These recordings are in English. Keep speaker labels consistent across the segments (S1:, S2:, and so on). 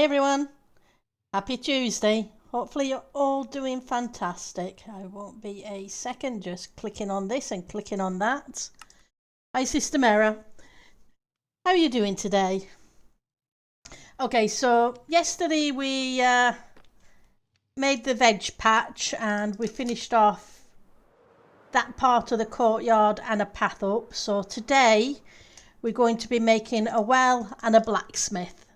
S1: everyone, happy Tuesday. Hopefully you're all doing fantastic. I won't be a second just clicking on this and clicking on that. Hi Sister Mera, how are you doing today? Okay, so yesterday we made the veg patch and we finished off that part of the courtyard and a path up. So today we're going to be making a well and a blacksmith.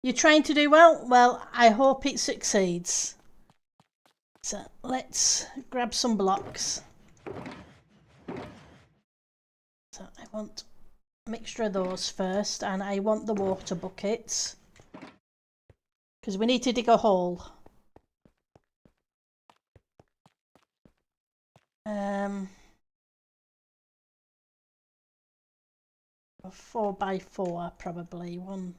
S1: You're trying to do well? Well, I hope it succeeds. So let's grab some blocks. So I want a mixture of those first, and I want the water buckets because we need to dig a hole. 4x4 probably. One.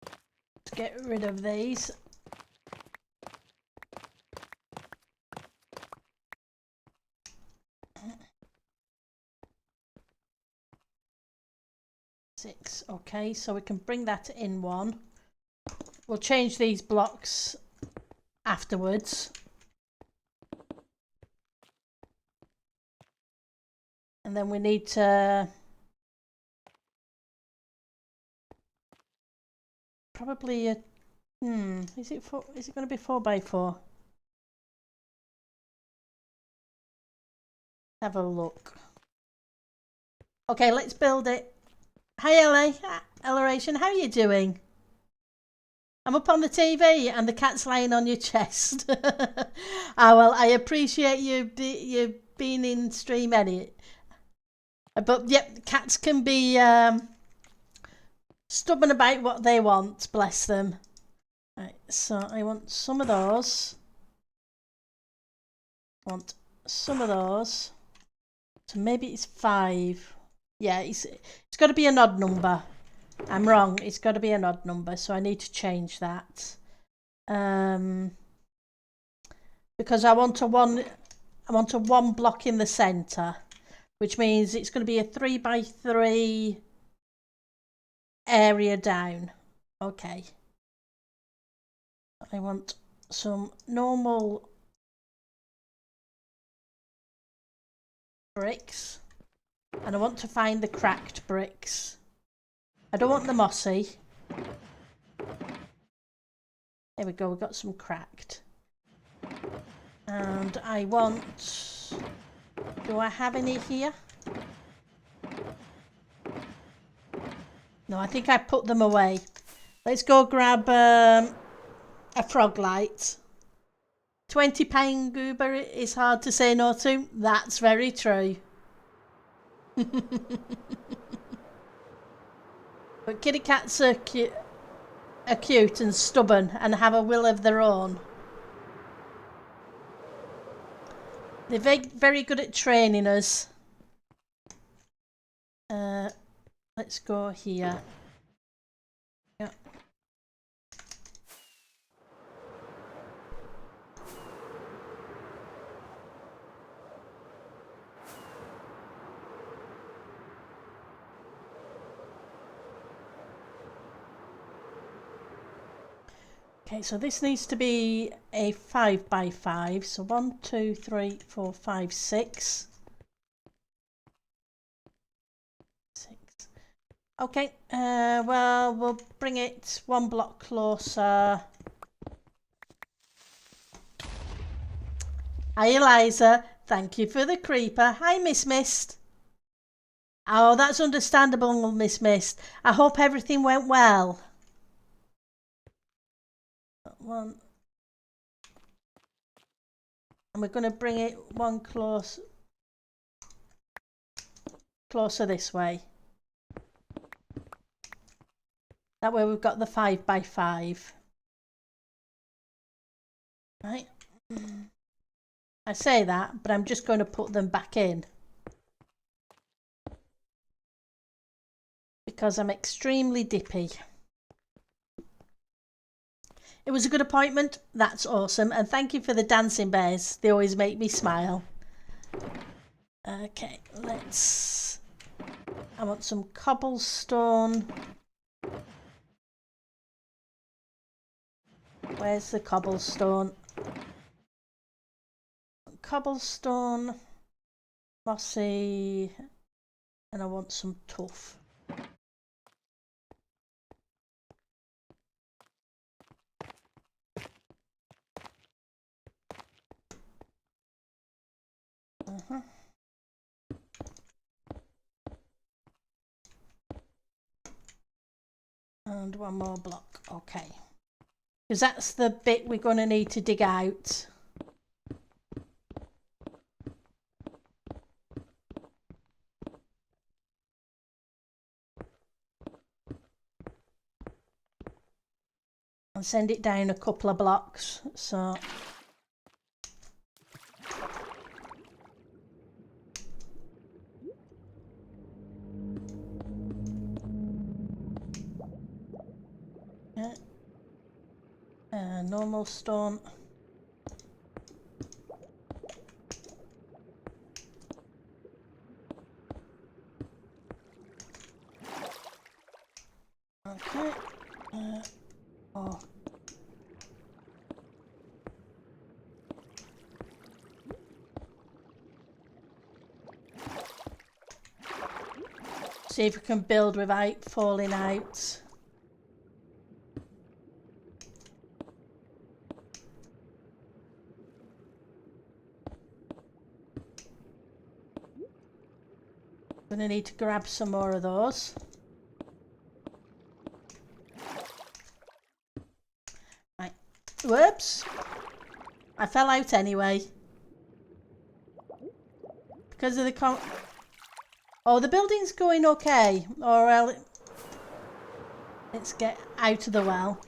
S1: Let's get rid of these. Six. Okay, so we can bring that in one. We'll change these blocks afterwards. And then we need to probably is it going to be 4x4? Have a look. Okay, let's build it. Hi Ellie, Elleration, how are you doing? I'm up on the TV and the cat's lying on your chest. Well, I appreciate you being in stream any. But yep, cats can be stubborn about what they want, bless them. Right, so I want some of those. I want some of those. So maybe it's 5. Yeah, it's got to be an odd number. I'm wrong. It's got to be an odd number, so I need to change that. Because I want a one block in the center, which means it's going to be a 3x3 area down. Okay. I want some normal bricks. And I want to find the cracked bricks. I don't want the mossy. There we go, we've got some cracked. And I want... Do I have any here? No, I think I put them away. Let's go grab a frog light. £20 goober is hard to say no to. That's very true. But kitty cats are cute and stubborn and have a will of their own. They're very good at training us. Let's go here. Yeah. Okay, so this needs to be a 5x5. So 1, 2, 3, 4, 5, 6. 6. Okay, well, we'll bring it one block closer. Hi, Eliza. Thank you for the creeper. Hi, Miss Mist. Oh, that's understandable, Miss Mist. I hope everything went well. One, and we're going to bring it one closer this way. That way we've got the 5x5. Right. I say that, but I'm just going to put them back in because I'm extremely dippy. It was a good appointment. That's awesome. And thank you for the dancing bears. They always make me smile. Okay, let's I want some cobblestone. Where's the cobblestone? Cobblestone, mossy, and I want some tuff. And one more block, okay. Because that's the bit we're going to need to dig out. And send it down a couple of blocks, so... normal stone. Okay. Oh. See if we can build without falling out. Gonna need to grab some more of those. Right. Whoops. I fell out anyway. Because of the oh, the building's going okay. Or let's get out of the well.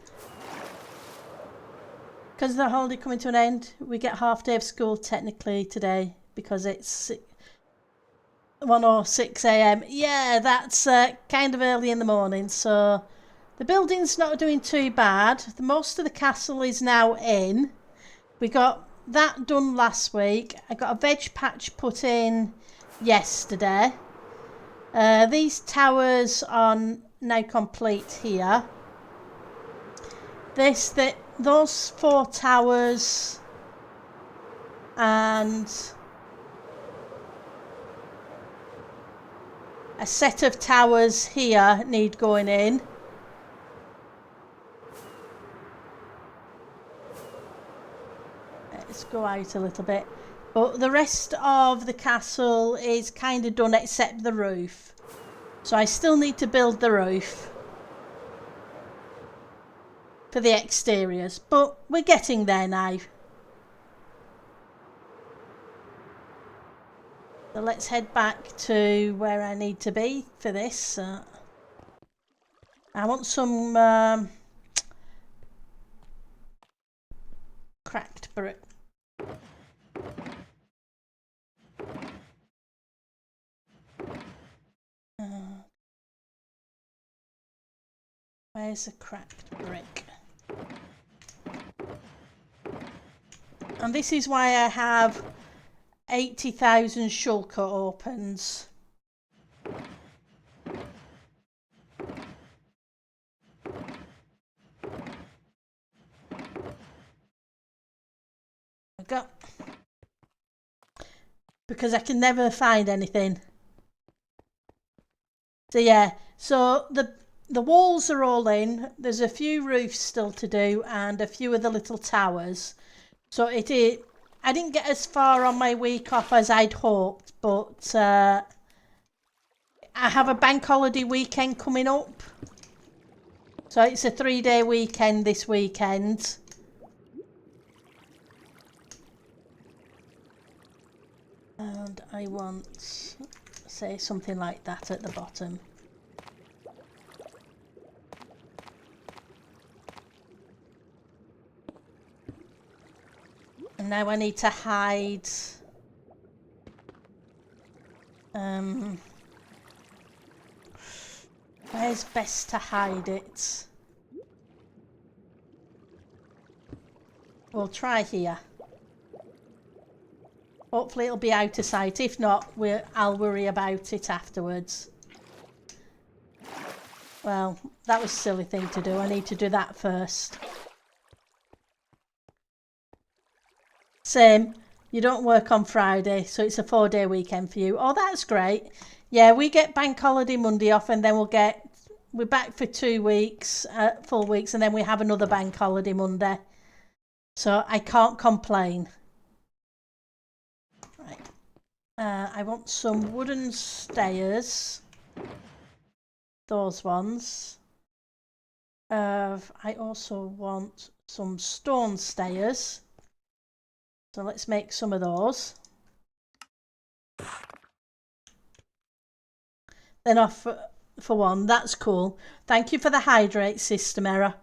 S1: Because of the holiday coming to an end, we get half day of school technically today because it's 1:06 a.m. Yeah, that's kind of early in the morning, so the building's not doing too bad. Most of the castle is now in. We got that done last week. I got a veg patch put in yesterday. These towers are now complete here. Those 4 towers and a set of towers here need going in. Let's go out a little bit. But the rest of the castle is kind of done except the roof. So I still need to build the roof for the exteriors. But we're getting there now. So let's head back to where I need to be for this. I want some cracked brick. Where's the cracked brick? And this is why I have 80,000 shulker opens. Go. Because I can never find anything. So yeah, so the walls are all in. There's a few roofs still to do and a few of the little towers. So I didn't get as far on my week off as I'd hoped, but I have a bank holiday weekend coming up. So it's a 3-day weekend this weekend. And I want, say, something like that at the bottom. And now I need to hide. Where's best to hide it? We'll try here. Hopefully it'll be out of sight. If not, I'll worry about it afterwards. Well, that was a silly thing to do. I need to do that first. Same. You don't work on Friday, so it's a 4-day weekend for you. Oh, that's great. Yeah, we get bank holiday Monday off, and then we're back for 2 weeks, full weeks, and then we have another bank holiday Monday. So I can't complain. Right. I want some wooden stairs. Those ones. I also want some stone stairs. So let's make some of those. Then off for one. That's cool. Thank you for the hydrate system error.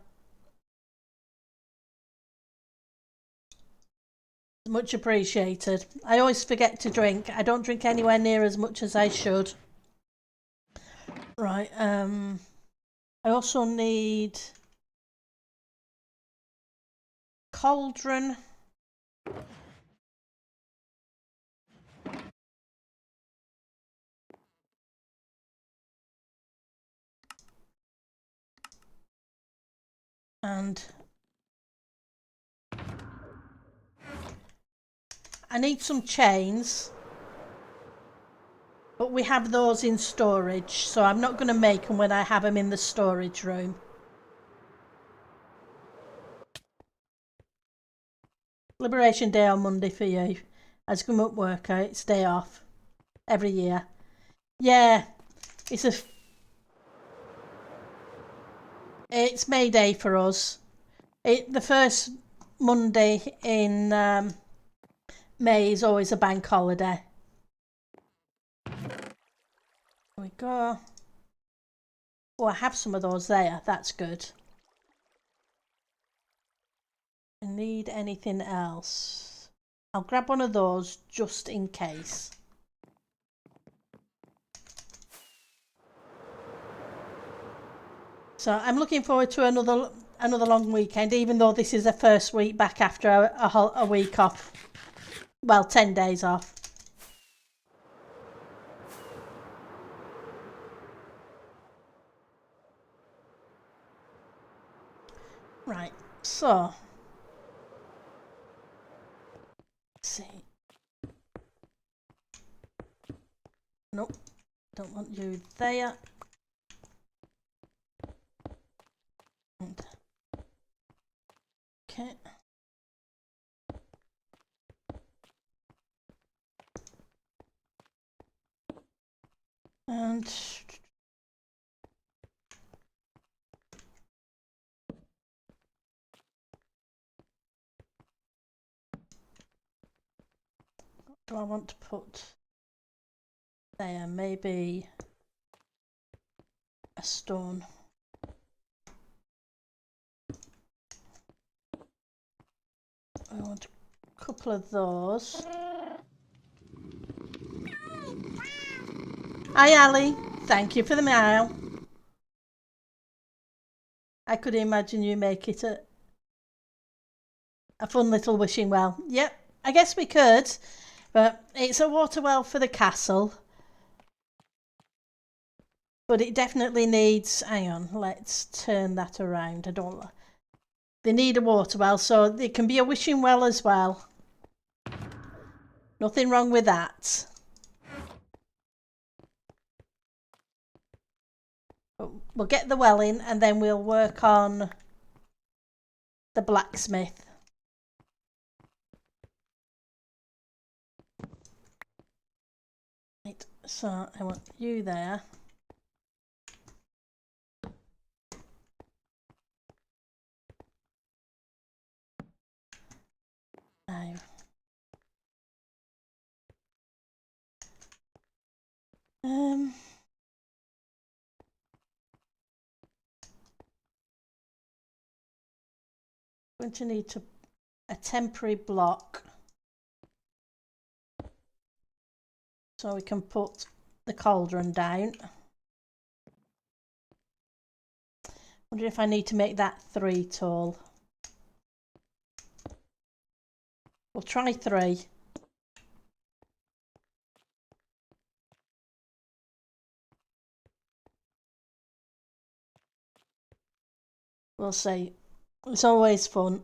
S1: Much appreciated. I always forget to drink. I don't drink anywhere near as much as I should. Right, I also need cauldron. And I need some chains. But we have those in storage, so I'm not going to make them when I have them in the storage room. Liberation Day on Monday for you. As come up worker, it's day off. Every year. Yeah, it's May Day for us. The first Monday in May is always a bank holiday. There we go. Oh, I have some of those there. That's good. I need anything else. I'll grab one of those just in case. So I'm looking forward to another long weekend, even though this is the first week back after a week off. Well, 10 days off. Right, so let's see. Nope, don't want you there. And okay. And what do I want to put there? Maybe a stone. I want a couple of those. Hi Ali, thank you for the mail. I could imagine you make it a fun little wishing well. Yep, I guess we could, but it's a water well for the castle. But it definitely needs, hang on, let's turn that around. They need a water well, so it can be a wishing well as well. Nothing wrong with that. We'll get the well in and then we'll work on the blacksmith. Right, so I want you there. Now. Going to need a temporary block so we can put the cauldron down. Wonder if I need to make that 3 tall. We'll try 3. We'll see. It's always fun.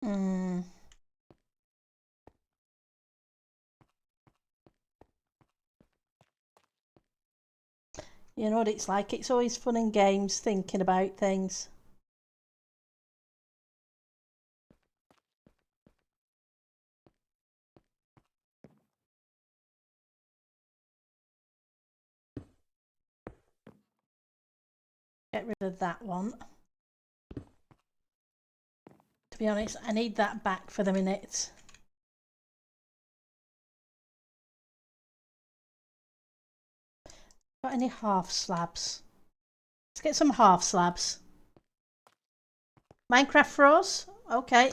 S1: Mm. You know what it's like? It's always fun and games thinking about things. Get rid of that one. To be honest, I need that back for the minute. Got any half slabs? Let's get some half slabs. Minecraft froze? Okay.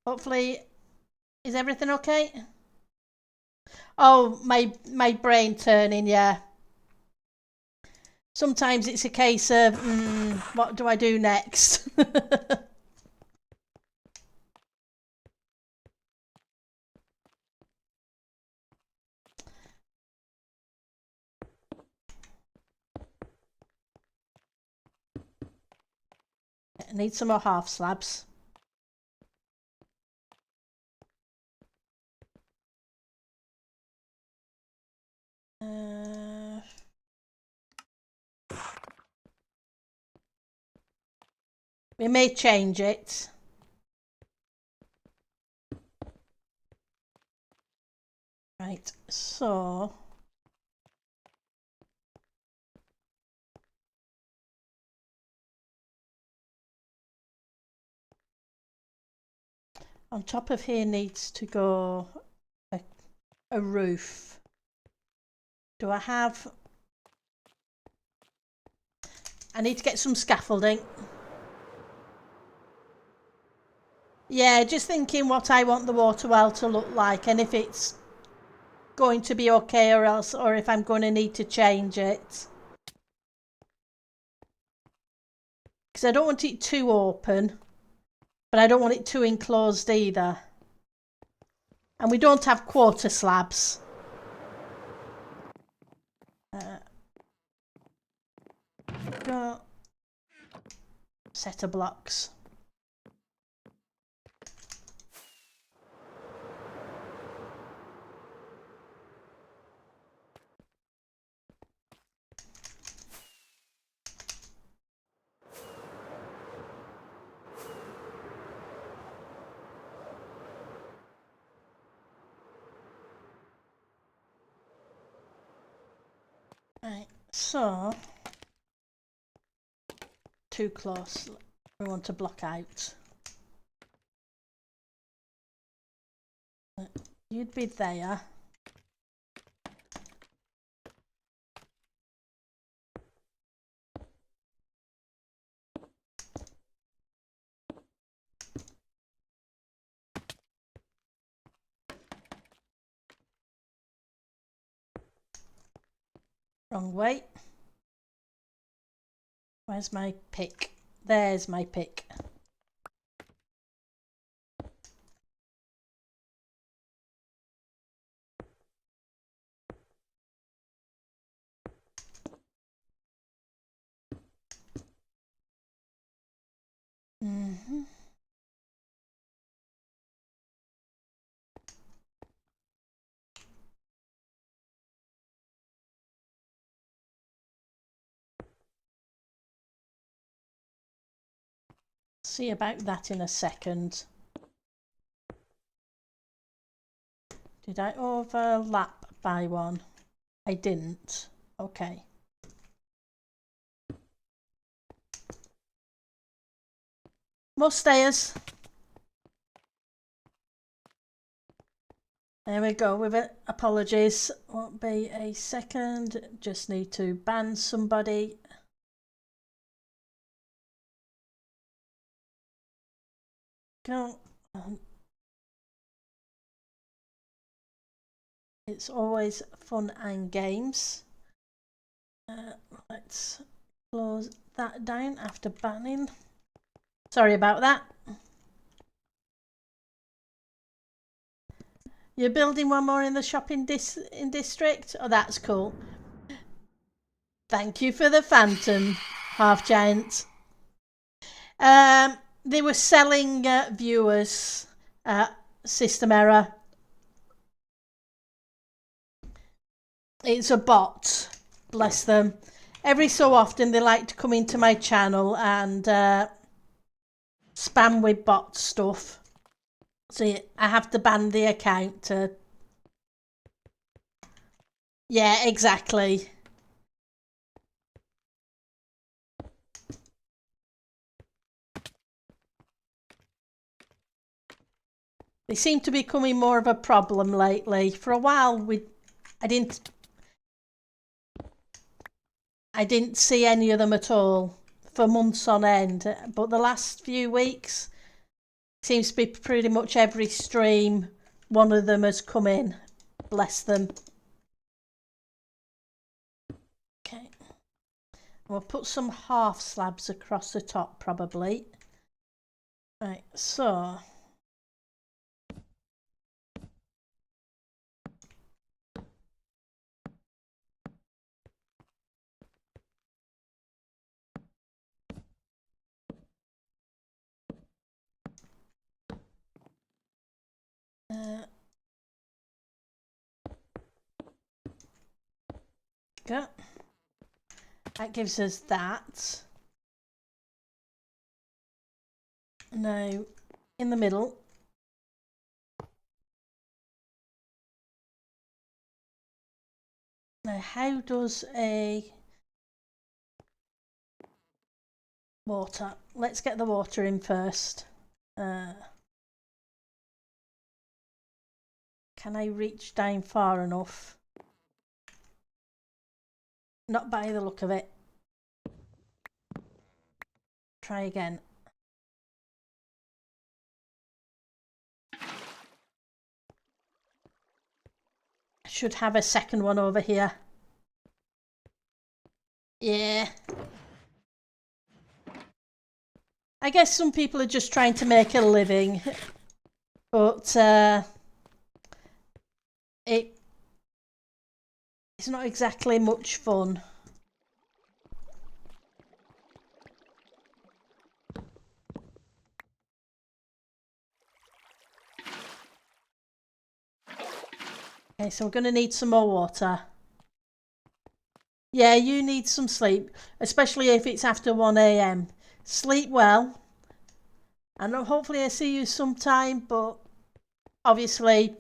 S1: Hopefully, is everything okay? Oh, my brain turning, yeah. Sometimes it's a case of, what do I do next? I need some more half slabs. We may change it. Right, so on top of here needs to go a roof. Do I have... I need to get some scaffolding. Yeah, just thinking what I want the water well to look like and if it's going to be okay or else, or if I'm going to need to change it. Because I don't want it too open, but I don't want it too enclosed either. And we don't have quarter slabs. Go. Set of blocks. Right, so too close. We want to block out. You'd be there. Wrong way. Where's my pick? There's my pick. See about that in a second. Did I overlap by one? I didn't. Okay. More stairs. There we go with it. Apologies. Won't be a second. Just need to ban somebody. Go. It's always fun and games. Let's close that down after banning. Sorry about that. You're building one more in the shopping district? Oh, that's cool. Thank you for the phantom, half giant. They were selling viewers. System error. It's a bot. Bless them. Every so often they like to come into my channel and spam with bot stuff. So I have to ban the account to... Yeah, exactly. They seem to be becoming more of a problem lately. For a while, I didn't see any of them at all for months on end. But the last few weeks, seems to be pretty much every stream, one of them has come in. Bless them. Okay. We'll put some half slabs across the top, probably. Right, so... Go. That gives us that. Now, in the middle. Now, how does a water? Let's get the water in first. Can I reach down far enough? Not by the look of it. Try again. I should have a second one over here. Yeah. I guess some people are just trying to make a living, but it's not exactly much fun. Okay, so we're going to need some more water. Yeah, you need some sleep, especially if it's after 1 AM. Sleep well, and hopefully I see you sometime, but obviously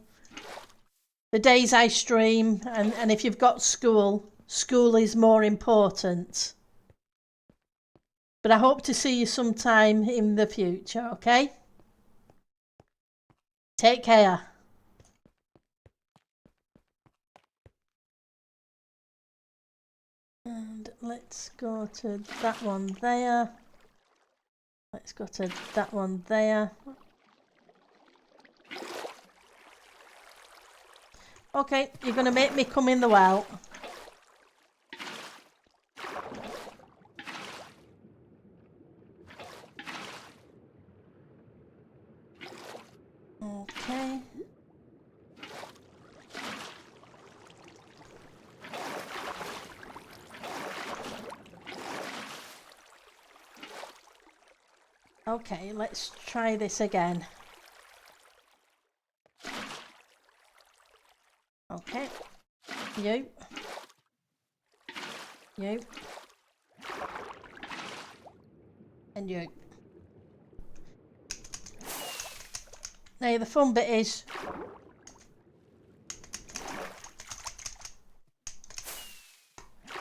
S1: the days I stream, and if you've got school is more important. But I hope to see you sometime in the future, okay? Take care. And let's go to that one there. Let's go to that one there. Okay, you're going to make me come in the well. Okay. Okay, let's try this again. Okay. You. And you. Now the fun bit is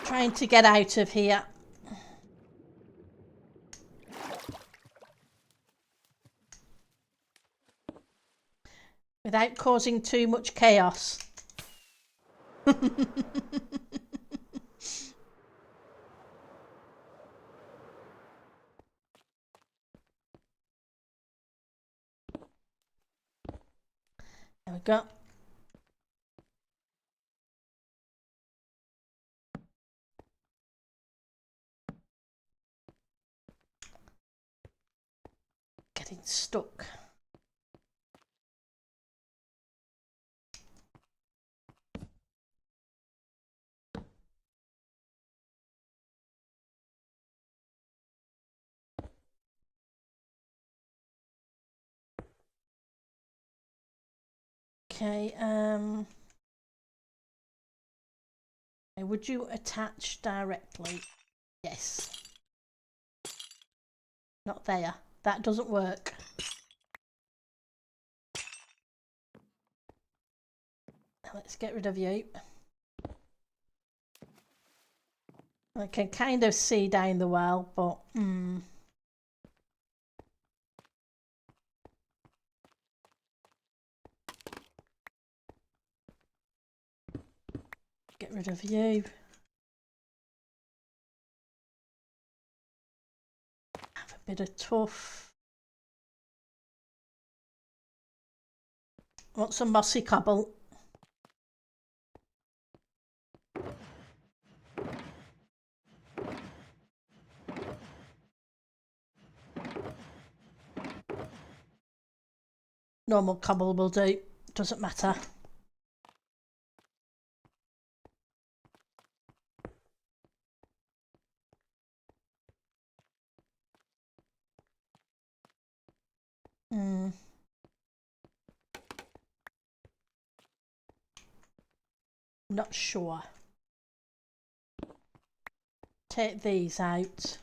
S1: trying to get out of here. without causing too much chaos. There we go. Getting stuck. Okay, would you attach directly? Yes. Not there. That doesn't work. Let's get rid of you. I can kind of see down the well, but get rid of you. Have a bit of tuff. Want some mossy cobble. Normal cobble will do. Doesn't matter. Not sure. Take these out.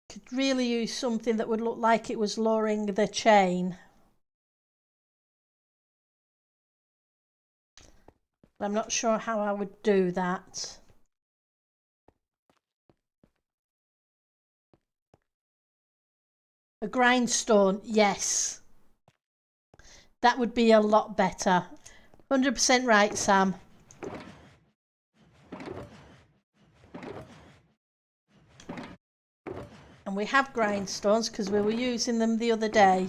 S1: Could really use something that would look like it was lowering the chain. I'm not sure how I would do that. A grindstone, yes. That would be a lot better. 100% right, Sam. And we have grindstones because we were using them the other day.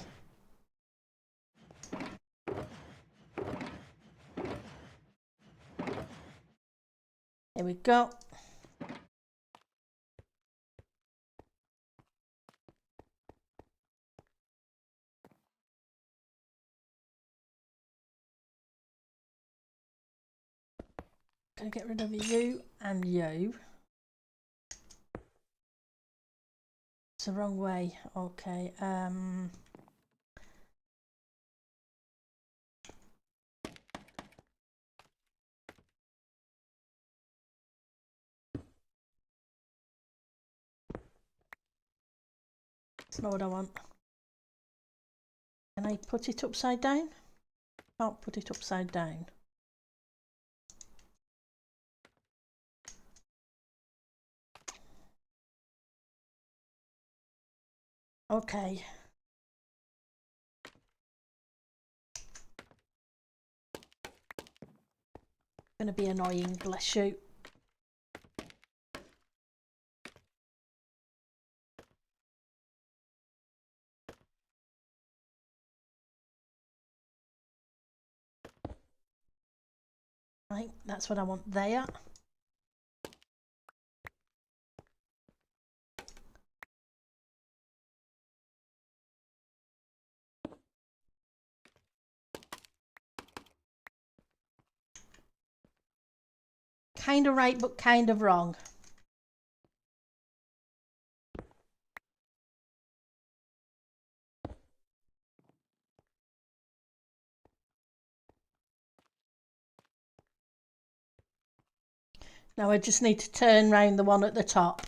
S1: There we go. Gonna get rid of you and you. It's the wrong way. Okay. That's not what I want. Can I put it upside down? Can't put it upside down. Okay. Gonna be annoying, bless you. Right, that's what I want there. Kind of right, but kind of wrong. Now I just need to turn round the one at the top.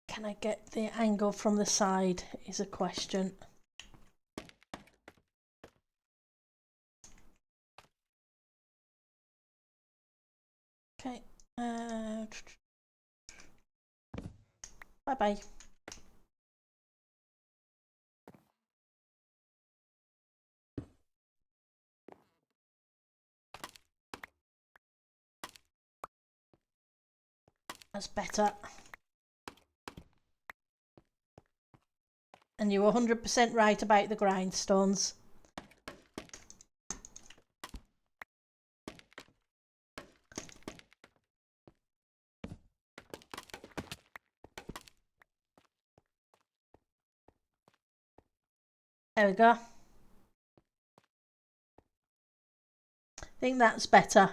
S1: Can I get the angle from the side is a question. Okay. Bye-bye. That's better. And you were 100% right about the grindstones. There we go. I think that's better.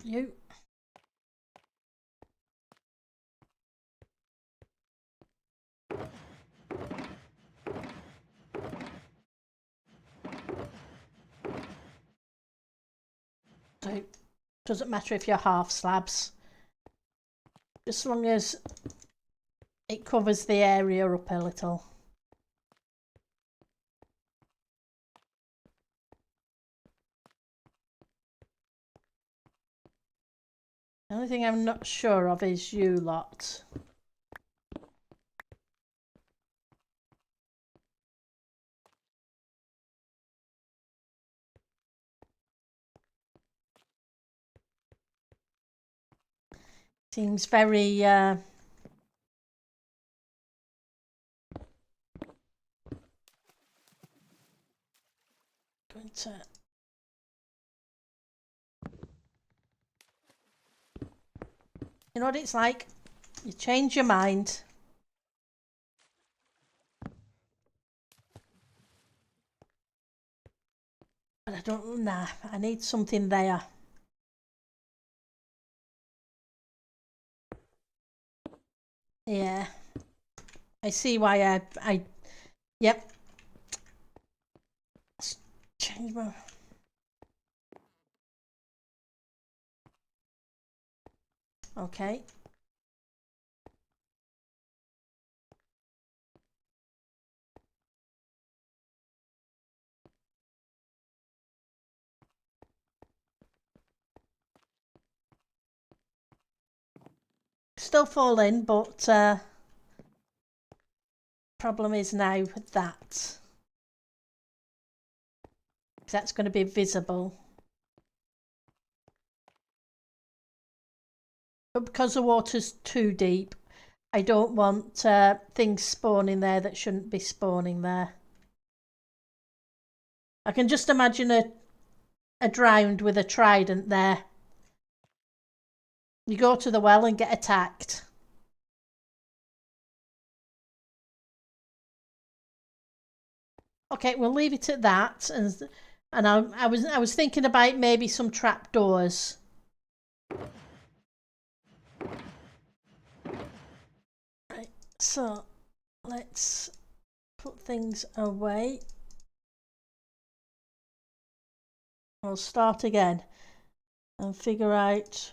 S1: You. So, doesn't matter if you're half slabs. Just as long as it covers the area up a little. The only thing I'm not sure of is you lot. Seems very going to. You know what it's like? You change your mind. But I don't know. I need something there. Yeah. I see why I yep. Let's change my. Okay. Still falling, but problem is now that that's going to be visible. But because the water's too deep, I don't want things spawning there that shouldn't be spawning there. I can just imagine a drowned with a trident there. You go to the well and get attacked. Okay, we'll leave it at that. And I was thinking about maybe some trapdoors. Right, so let's put things away. We'll start again and figure out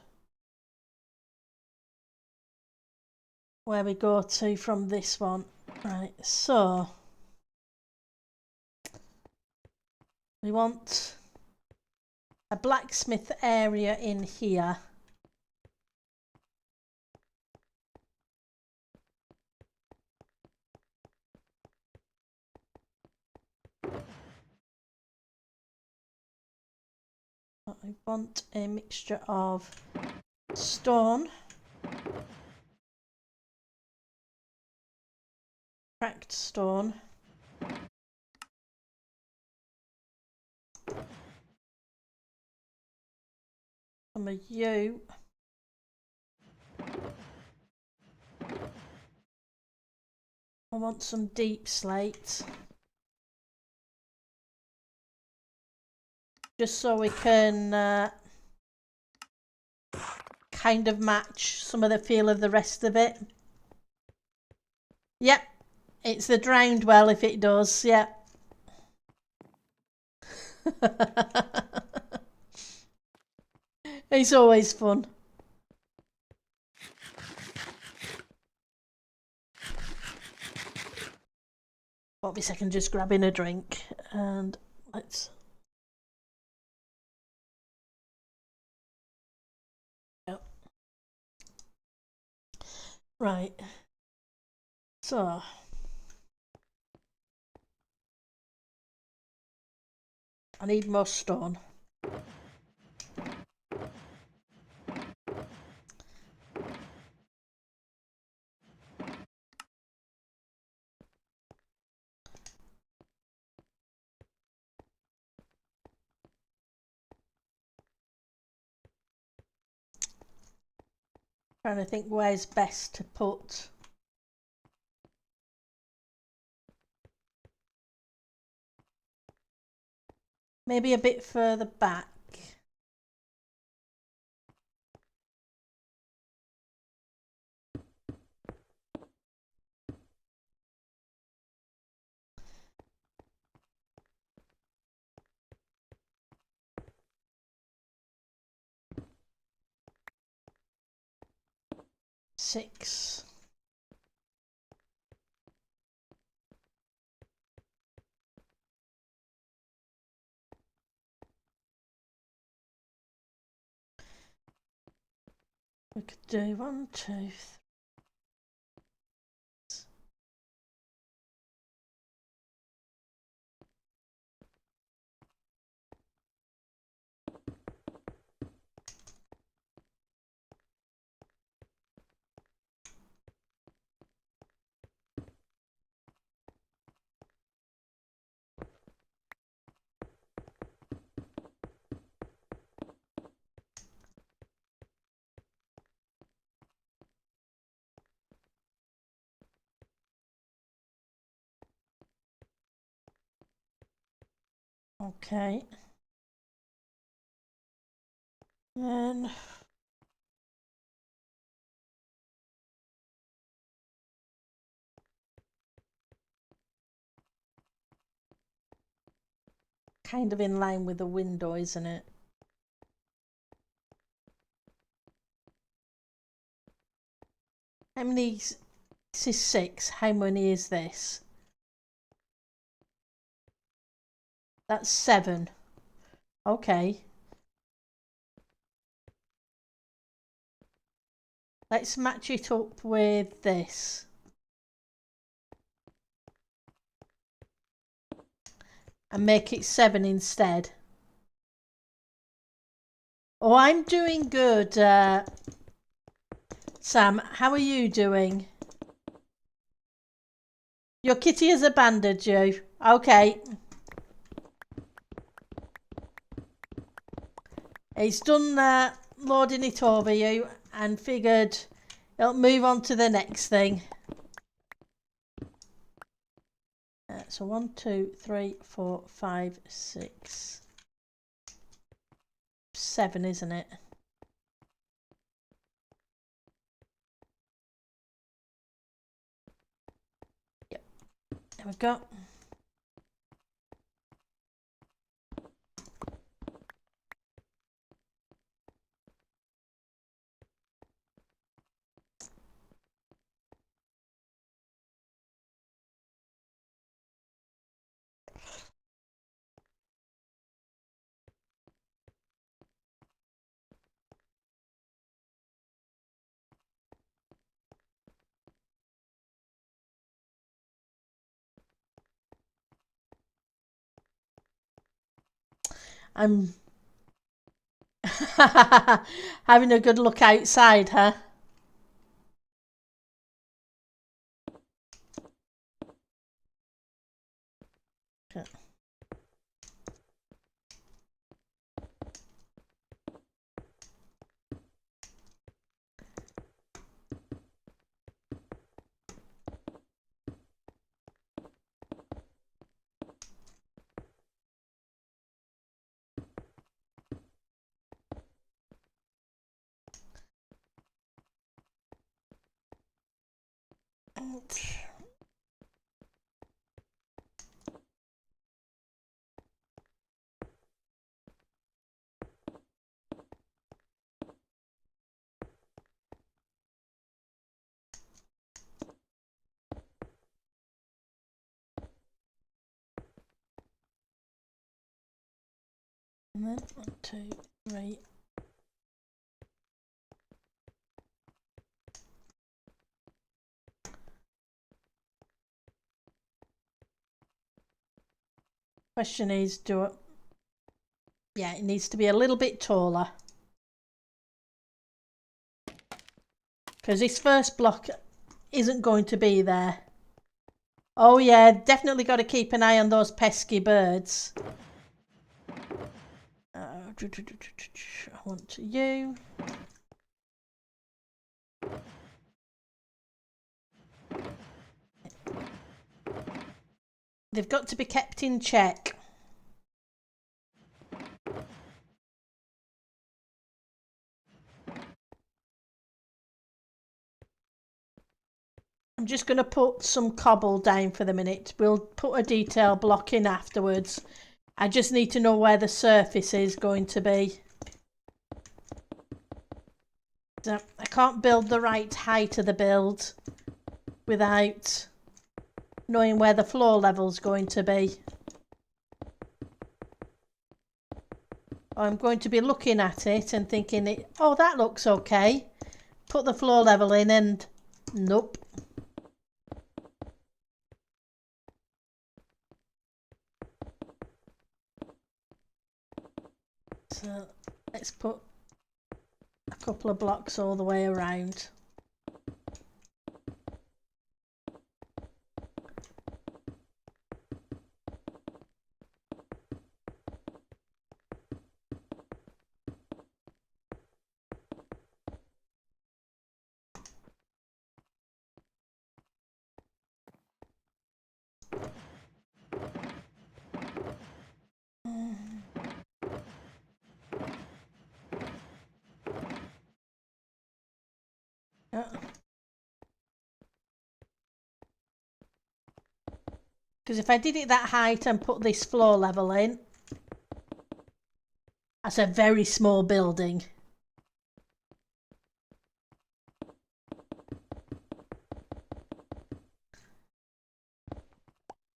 S1: where we go to from this one. Right, so we want a blacksmith area in here. I want a mixture of stone, cracked stone, Some of you. I want some deep slate. Just so we can kind of match some of the feel of the rest of it. Yep, it's the drowned well if it does, yep. It's always fun. Won't be a second, just grabbing a drink and let's. Oh. Right. So. I need more stone. Trying to think where's best to put. Maybe a bit further back. Six. We could do 1, 2, 3. Okay. Then kind of in line with the window, isn't it? How many? This is 6. How many is this? That's 7. Okay. Let's match it up with this. And make it 7 instead. Oh, I'm doing good. Sam, how are you doing? Your kitty has abandoned you. Okay. It's done loading it over you and figured it'll move on to the next thing. So 1, 2, 3, 4, 5, 6, 7, isn't it? Yep. There we go. I'm having a good look outside, huh? Okay. Right. And then 1, 2, 3. Question is, yeah, it needs to be a little bit taller. Because this first block isn't going to be there. Oh yeah, definitely got to keep an eye on those pesky birds. I want you. They've got to be kept in check. I'm just going to put some cobble down for the minute. We'll put a detail block in afterwards. I just need to know where the surface is going to be. So I can't build the right height of the build without knowing where the floor level's going to be. I'm going to be looking at it and thinking, oh, that looks okay. Put the floor level in and nope. So let's put a couple of blocks all the way around. Because if I did it that height and put this floor level in, that's a very small building.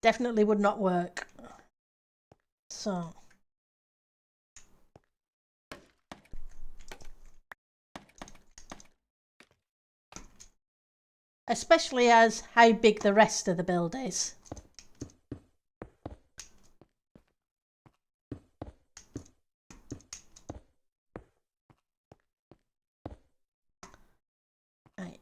S1: Definitely would not work. So. Especially as how big the rest of the build is. Right.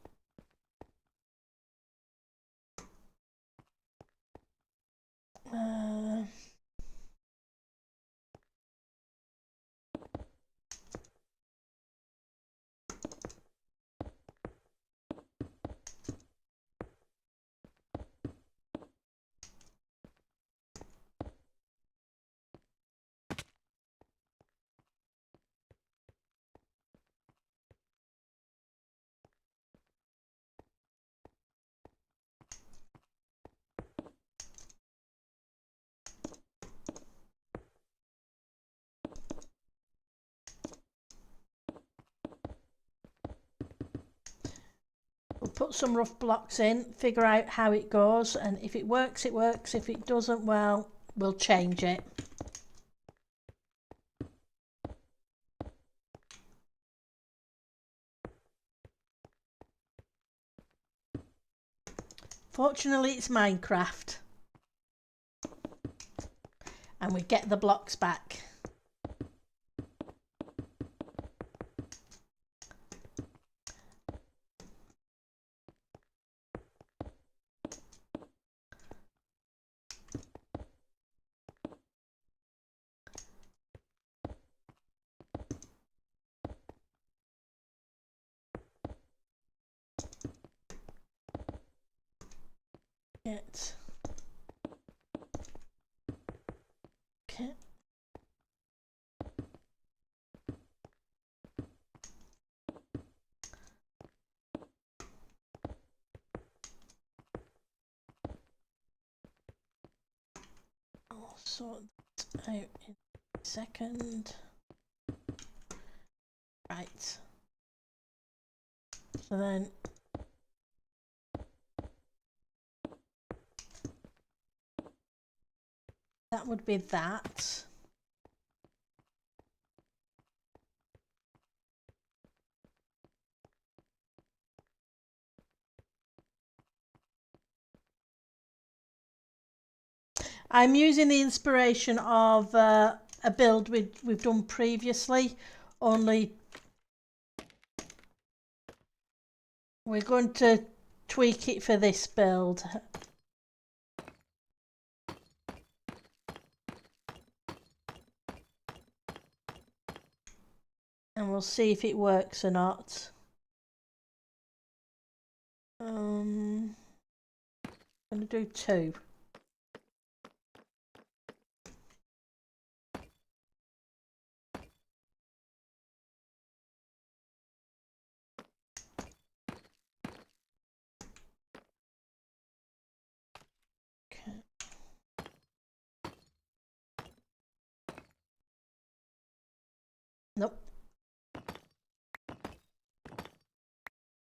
S1: We'll put some rough blocks in, figure out how it goes, and if it works, it works. If it doesn't, well, we'll change it. Fortunately, it's Minecraft. And we get the blocks back. It. Okay. I'll sort that out in a second. Right. So then that would be that. I'm using the inspiration of a build we've done previously, only we're going to tweak it for this build. And we'll see if it works or not. I'm going to do 2. Okay. Nope.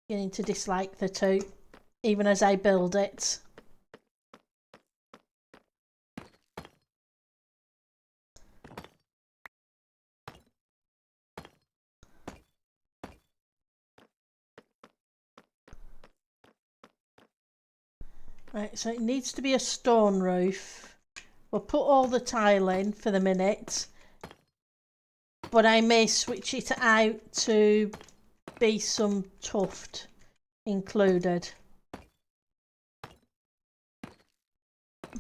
S1: Beginning to dislike the 2, even as I build it. Right, so it needs to be a stone roof. We'll put all the tile in for the minute, but I may switch it out to be some tuft included.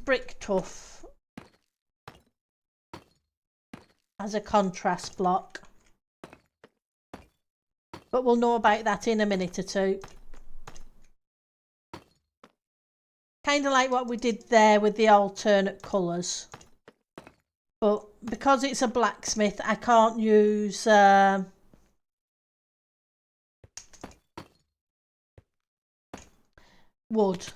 S1: Brick tuff as a contrast block. But we'll know about that in a minute or two. Kind of like what we did there with the alternate colours. But because it's a blacksmith, I can't use wood.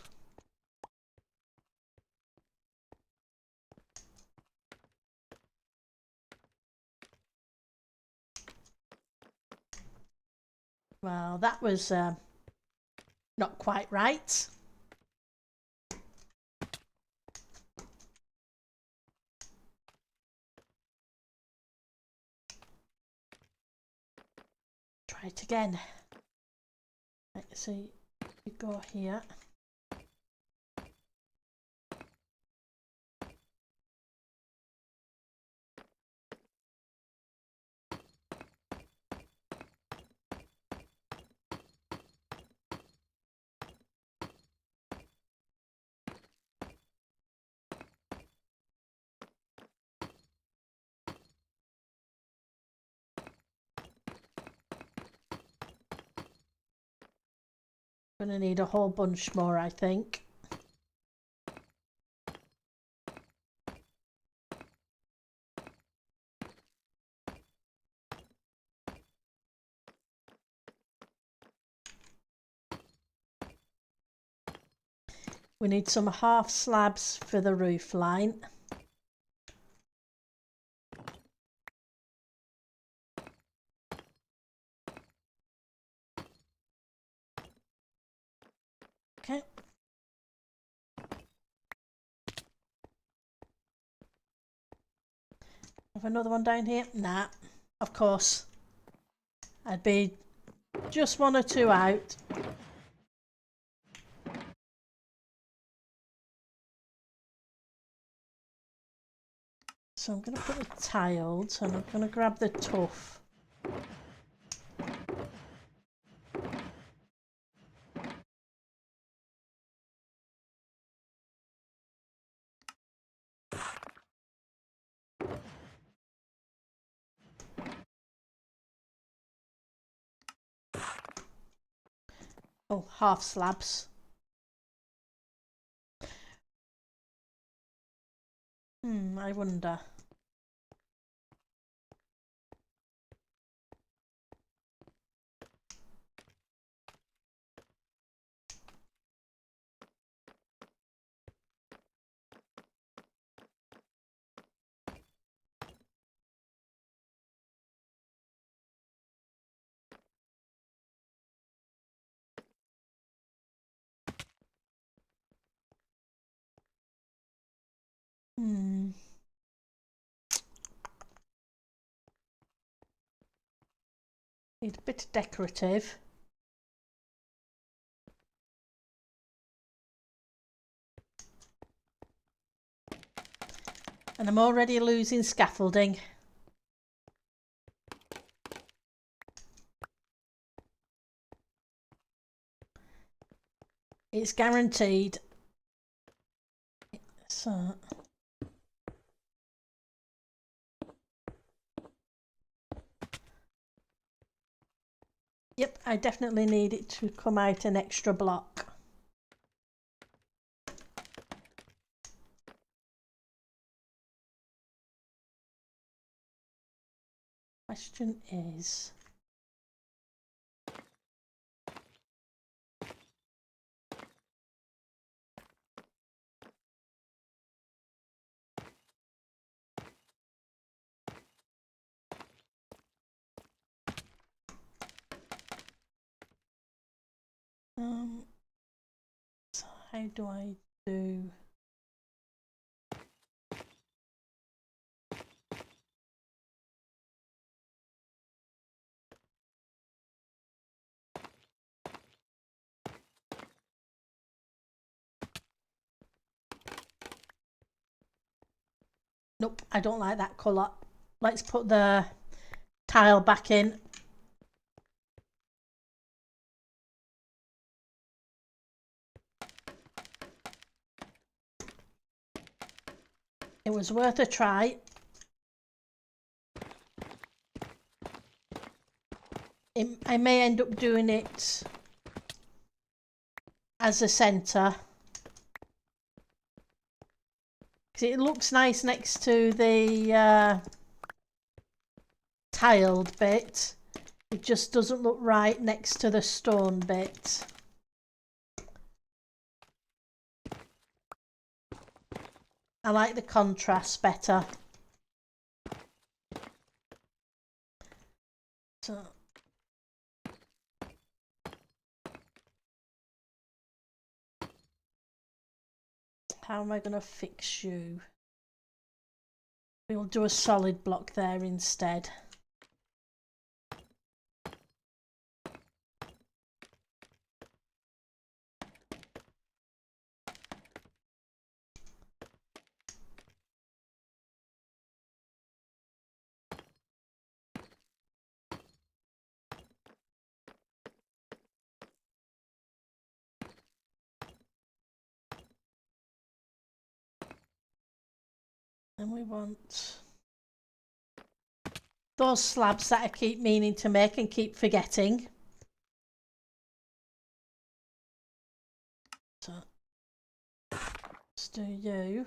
S1: Well, that was not quite right. Try it again. Right, so you go here. Gonna need a whole bunch more, I think. We need some half slabs for the roof line. Okay. Have another one down here? Nah, of course. I'd be just 1 or 2 out. So I'm going to put the tiled, and I'm going to grab the tuff. Oh, half slabs. I wonder. Need a bit of decorative. And I'm already losing scaffolding. It's guaranteed. So yep, I definitely need it to come out an extra block. Question is, so how do I do? Nope, I don't like that colour. Let's put the tile back in. It was worth a try. I may end up doing it as a centre. Because it looks nice next to the tiled bit. It just doesn't look right next to the stone bit. I like the contrast better. So how am I going to fix you? We'll do a solid block there instead. And we want those slabs that I keep meaning to make and keep forgetting. So let's do you.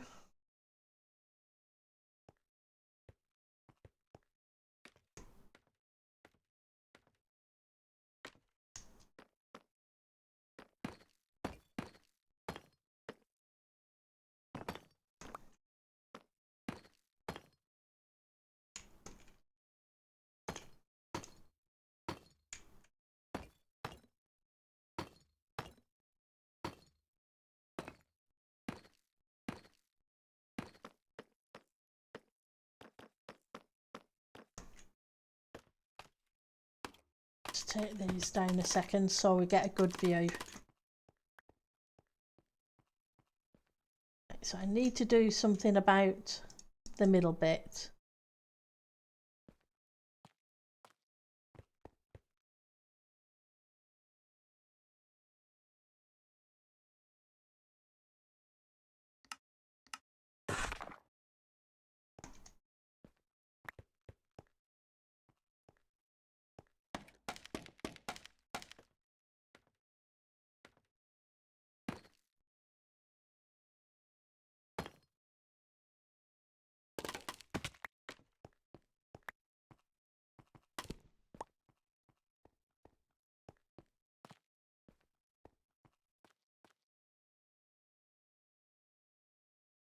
S1: Let's take these down a second so we get a good view. So I need to do something about the middle bit.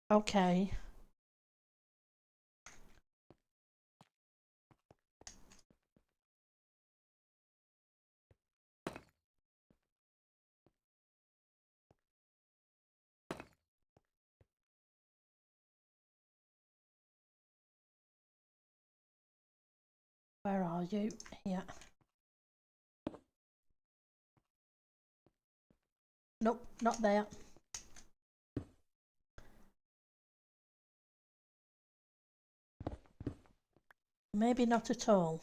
S1: Okay. Where are you? Here. Nope, not there. Maybe not at all.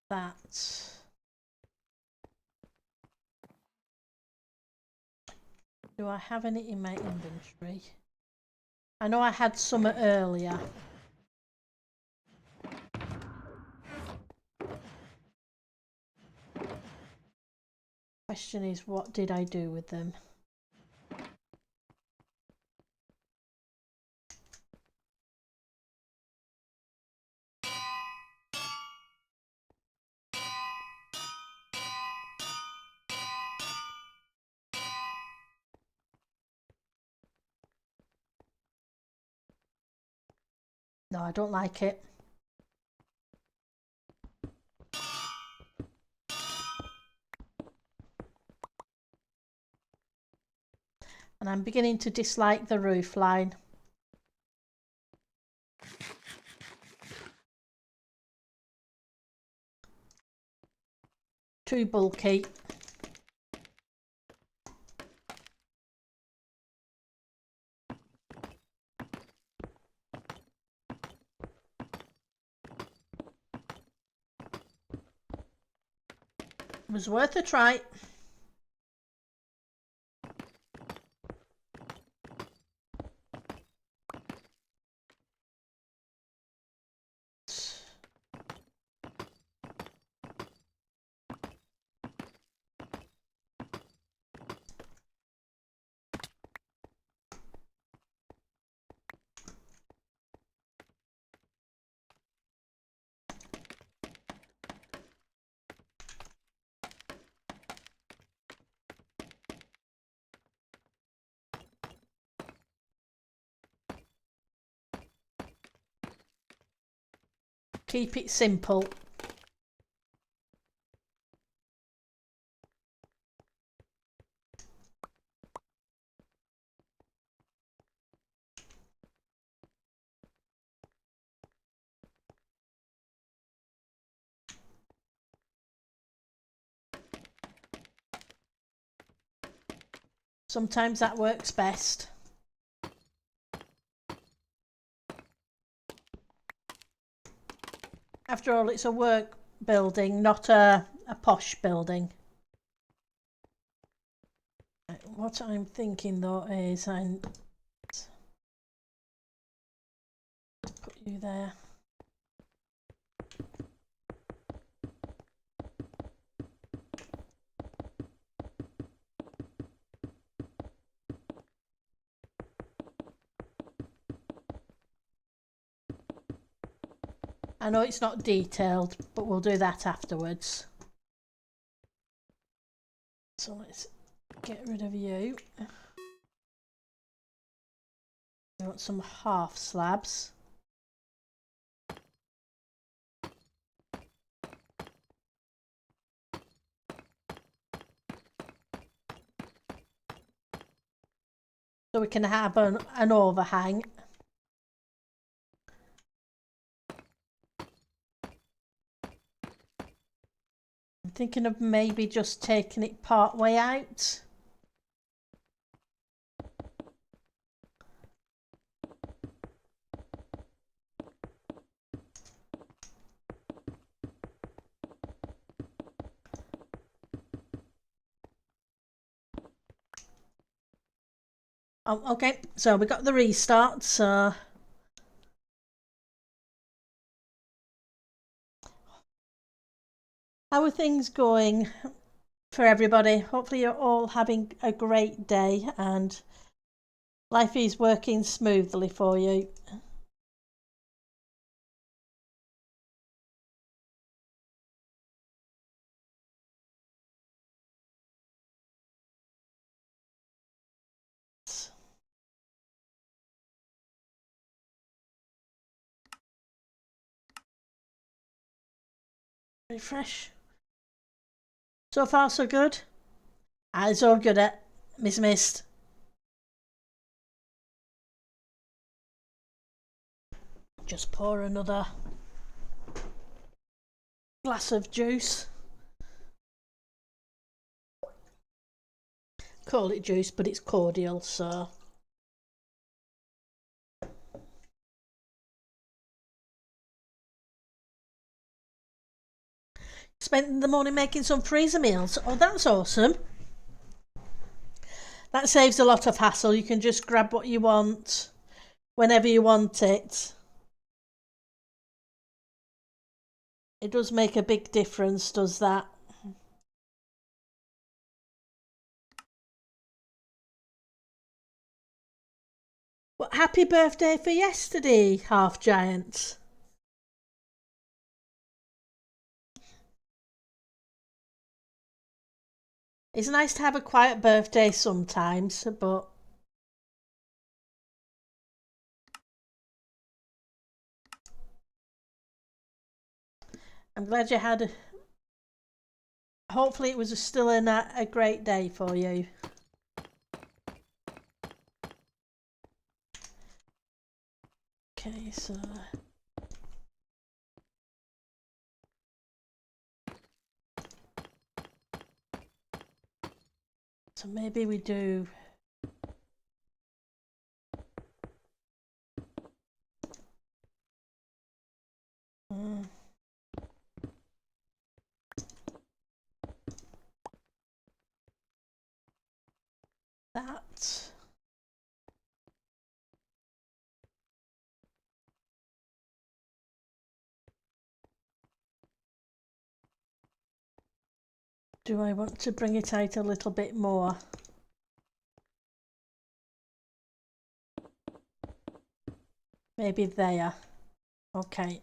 S1: That. Do I have any in my inventory? I know I had some earlier. Question is, what did I do with them? No, I don't like it. And I'm beginning to dislike the roof line. Too bulky. It was worth a try. Keep it simple. Sometimes that works best. After all, it's a work building, not a posh building. What I'm thinking though is I put you there. I know it's not detailed, but we'll do that afterwards. So let's get rid of you. We want some half slabs. So we can have an overhang. I'm thinking of maybe just taking it part way out. Oh, okay, so we got the restart, so how are things going for everybody? Hopefully you're all having a great day and life is working smoothly for you. Refresh. So far, so good. It's all good at Miss Mist. Just pour another glass of juice. Call it juice, but it's cordial, so. Spent the morning making some freezer meals. Oh, that's awesome. That saves a lot of hassle. You can just grab what you want whenever you want it. It does make a big difference, does that? Well, happy birthday for yesterday, Half Giant. It's nice to have a quiet birthday sometimes, but I'm glad you had. Hopefully, it was still a great day for you. Okay, so. So maybe we do. That. Do I want to bring it out a little bit more? Maybe there. Okay.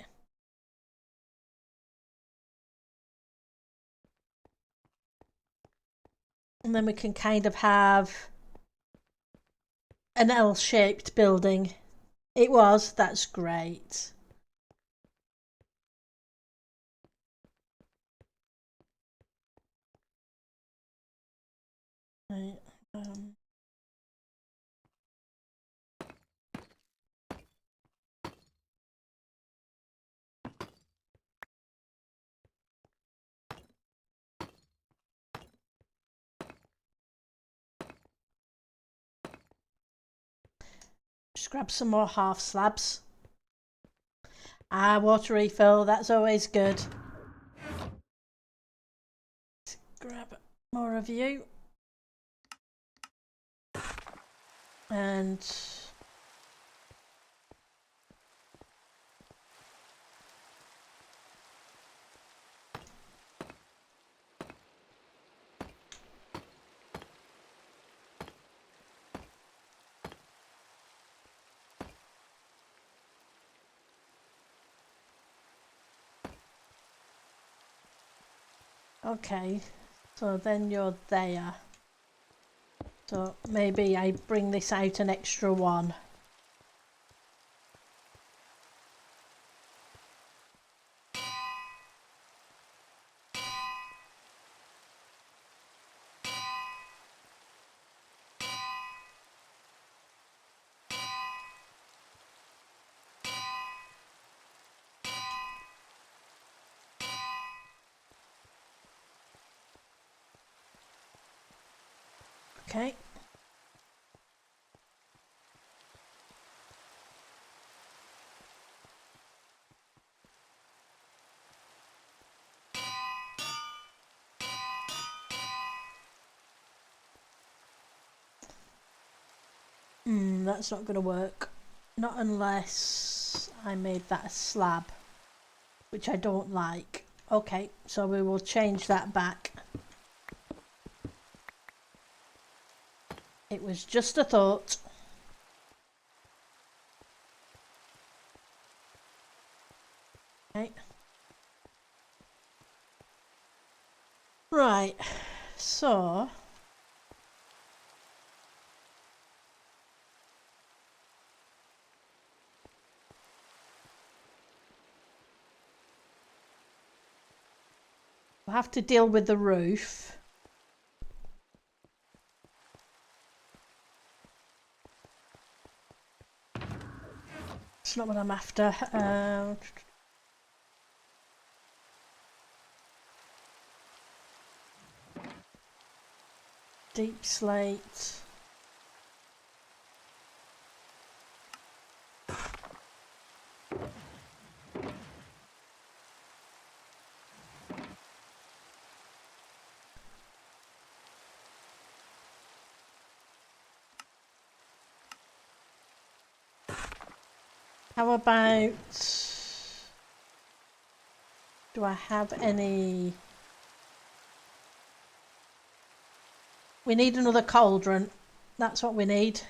S1: And then we can kind of have an L-shaped building. It was, that's great. Right, just grab some more half slabs. Water refill, that's always good. Let's grab more of you. And okay, so then you're there. So maybe I bring this out an extra one. Okay. That's not going to work. Not unless I made that a slab, which I don't like. Okay, so we will change that back. It was just a thought. Okay. Right, so We'll have to deal with the roof. It's not what I'm after. Deep slate. How about... do I have any... We need another cauldron. That's what we need.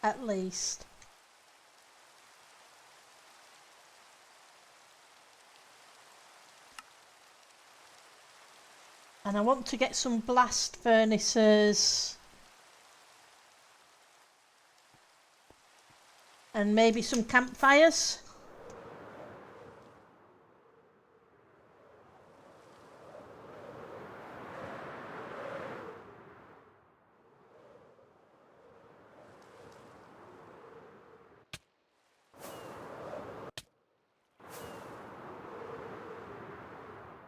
S1: At least. And I want to get some blast furnaces. And maybe some campfires.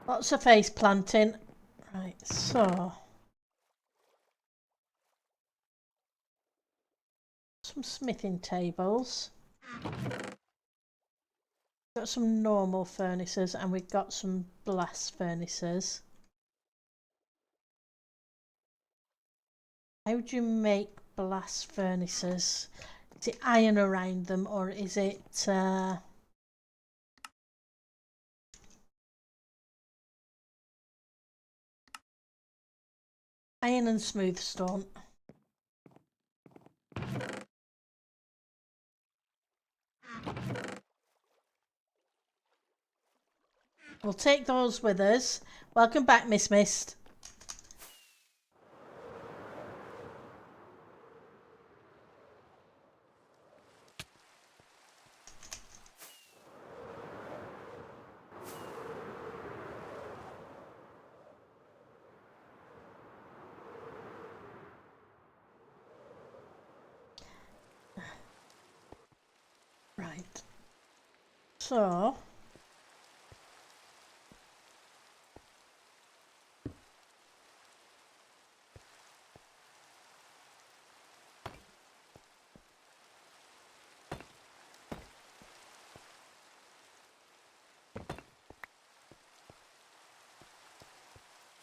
S1: Lots of face planting. Right, so... some smithing tables. Got some normal furnaces and we've got some blast furnaces. How do you make blast furnaces? Is it iron around them or is it iron and smooth stone? We'll take those with us. Welcome back, Miss Mist. Right. So...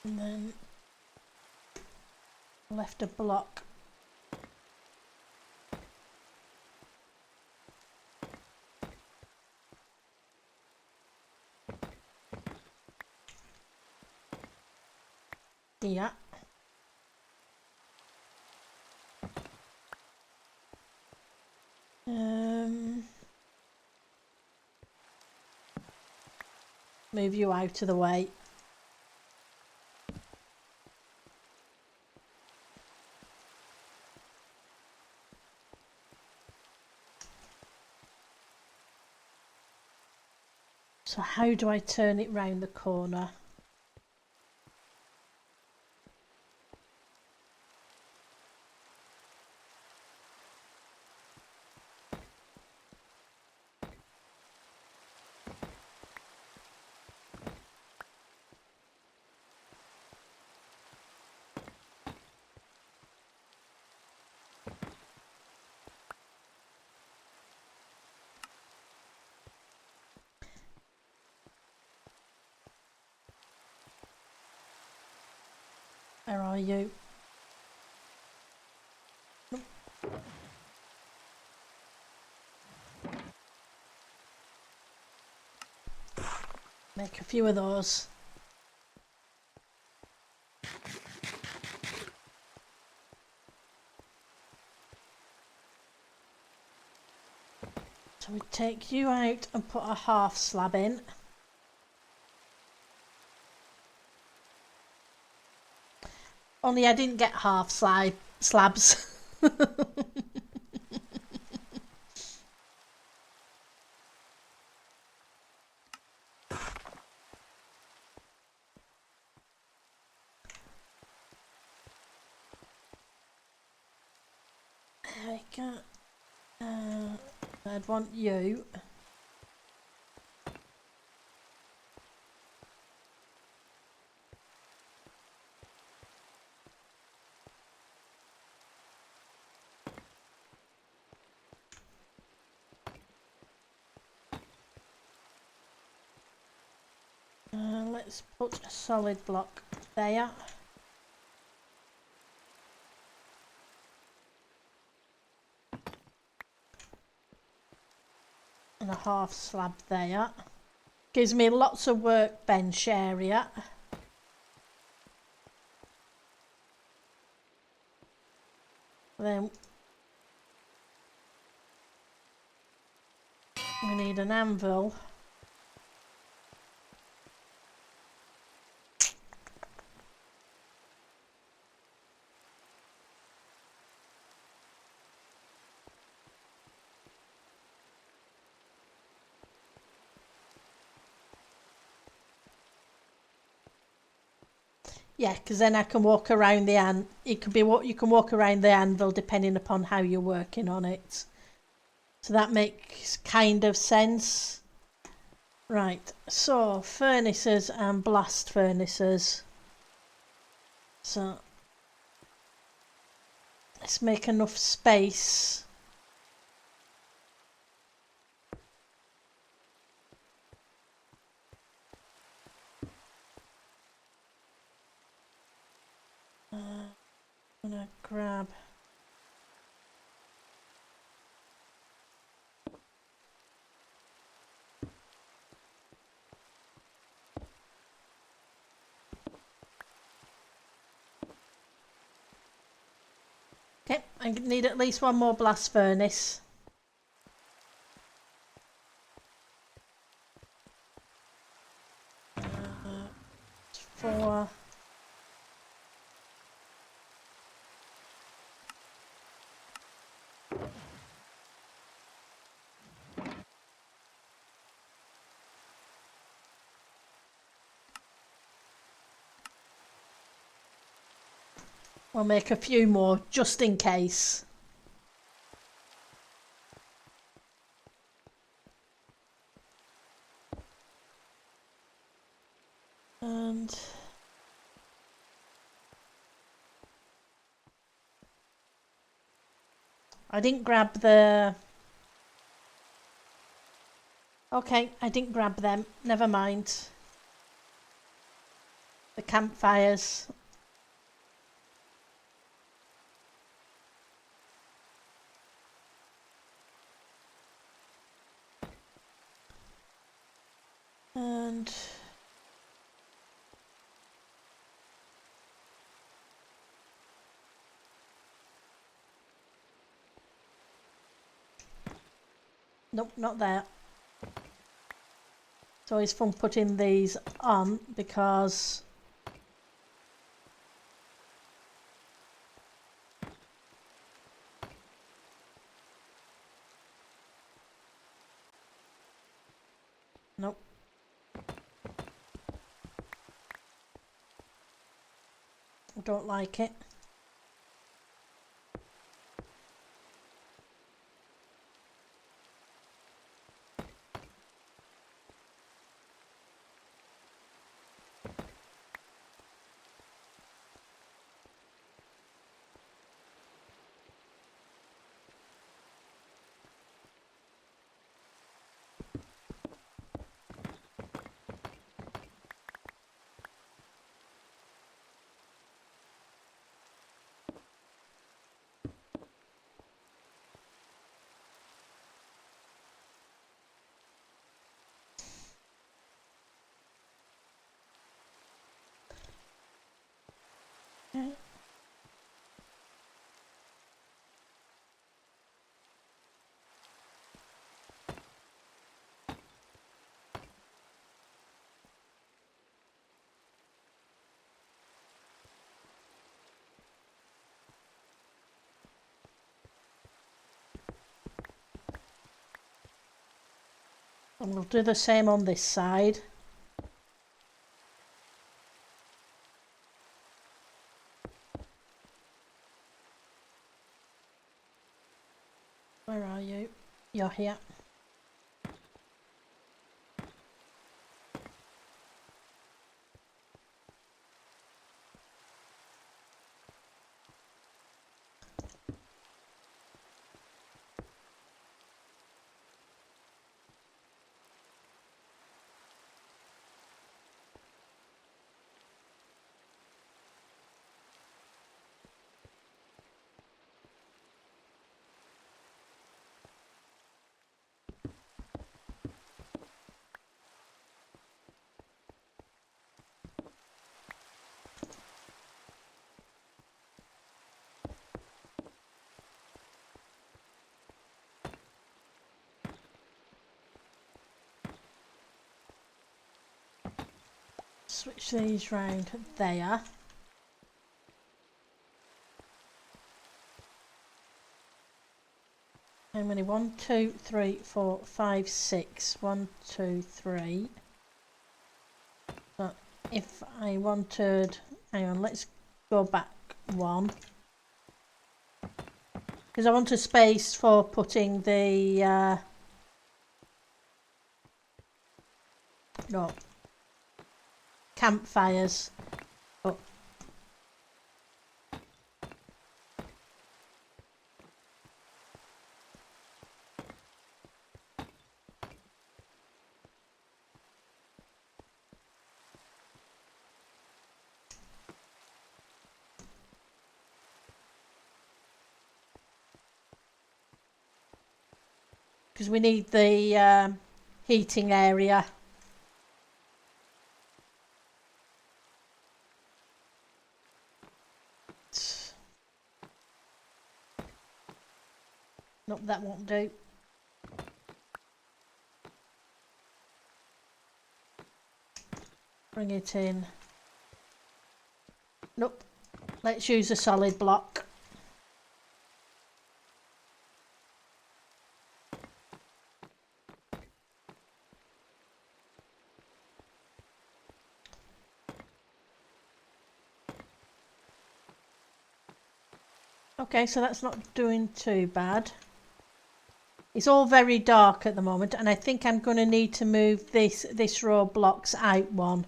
S1: and then left a block. Yeah. Move you out of the way. So how do I turn it round the corner? Where are you? Nope. Make a few of those. So we take you out and put a half slab in. Only I didn't get half slabs. I can't. I'd want you. Let's put a solid block there. And a half slab there. Gives me lots of workbench area. Then we need an anvil. Yeah, because then I can walk around the it could be what you can walk around the anvil depending upon how you're working on it. So that makes kind of sense. Right, so furnaces and blast furnaces. So let's make enough space. I'm gonna grab. Okay, I need at least one more blast furnace. Four. We'll make a few more just in case. And I didn't grab the... Okay, I didn't grab them. Never mind. The campfires. And... Nope, not there. It's always fun putting these on because... Nope. I don't like it. And we'll do the same on this side. Where are you? You're here. Switch these round there. How many? 1, 2, 3, 4, 5, 6. 1, 2, 3. But if I wanted, hang on, let's go back one. Because I want a space for putting the, no, campfires. Oh. Because we need the heating area. Nope, that won't do. Bring it in. Nope. Let's use a solid block. Okay, so that's not doing too bad. It's all very dark at the moment, and I think I'm going to need to move this row of blocks out one.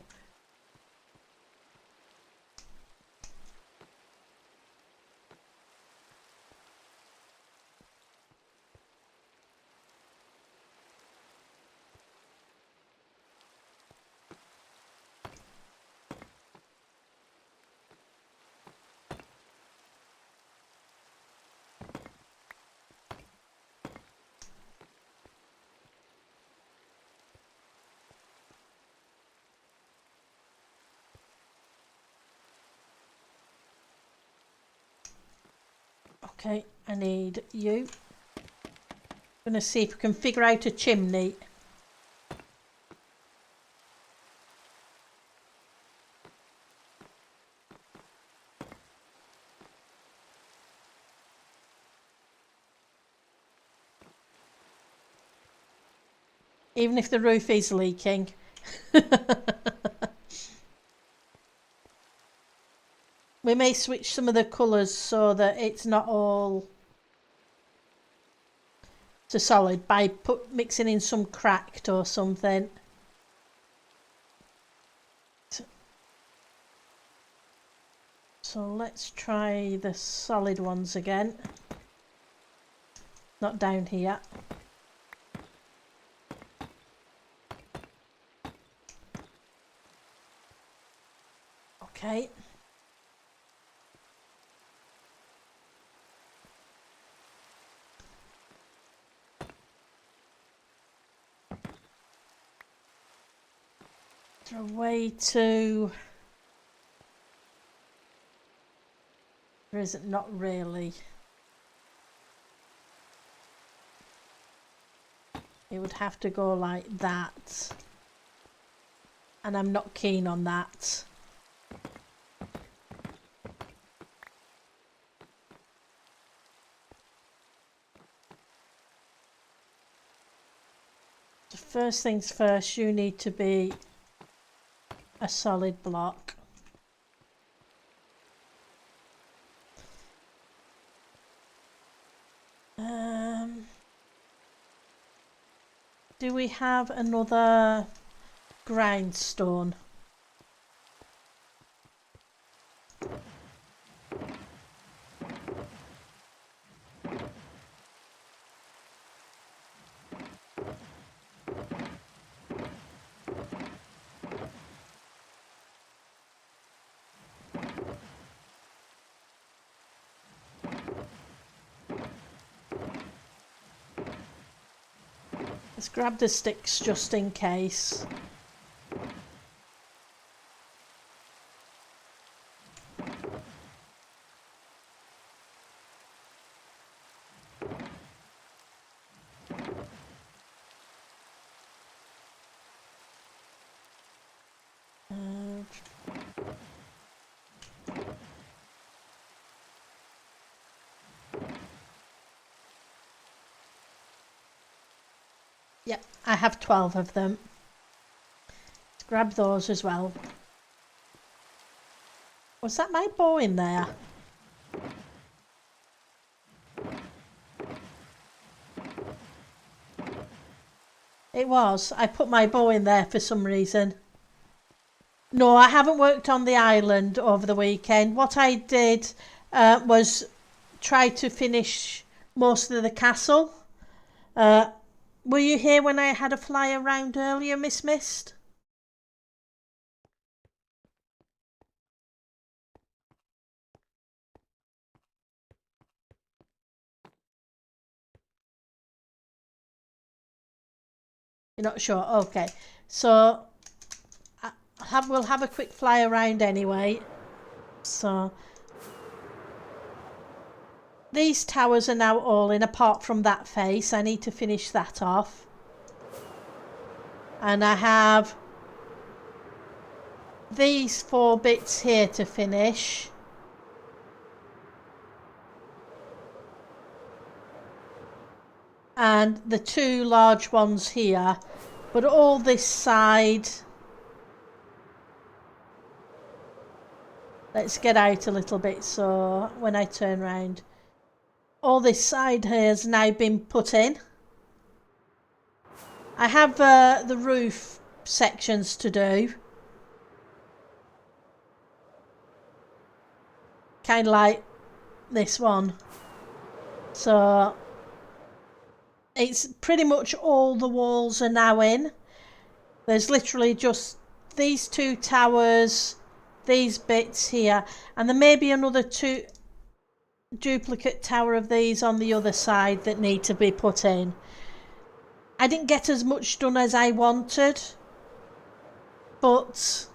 S1: Okay, I need you. I'm going to see if we can figure out a chimney. Even if the roof is leaking. We may switch some of the colours so that it's not all to solid by mixing in some cracked or something. So let's try the solid ones again. Not down here. Okay. Is there a way to... There isn't, not really. It would have to go like that. And I'm not keen on that. So first things first, you need to be a solid block. Do we have another grindstone? Let's grab the sticks just in case. Yep, I have 12 of them. Let's grab those as well. Was that my bow in there? It was. I put my bow in there for some reason. No, I haven't worked on the island over the weekend. What I did was try to finish most of the castle. Were you here when I had a fly around earlier, Miss Mist? You're not sure? Okay. So we'll have a quick fly around anyway. So these towers are now all in apart from that face. I need to finish that off. And I have these 4 bits here to finish. And the 2 large ones here. But all this side... Let's get out a little bit so when I turn round. All this side has now been put in. I have the roof sections to do. Kind of like this one. So it's pretty much all the walls are now in. There's literally just these 2 towers, these bits here, and there may be another 2 duplicate tower of these on the other side that need to be put in. I didn't get as much done as I wanted, but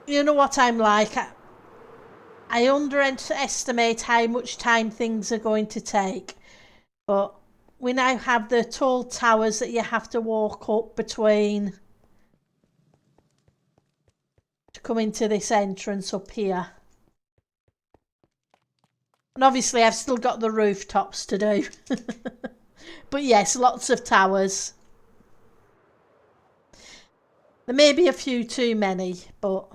S1: you know what I'm like. I underestimate how much time things are going to take, but we now have the tall towers that you have to walk up between to come into this entrance up here. And obviously I've still got the rooftops to do. But yes, lots of towers. There may be a few too many, but...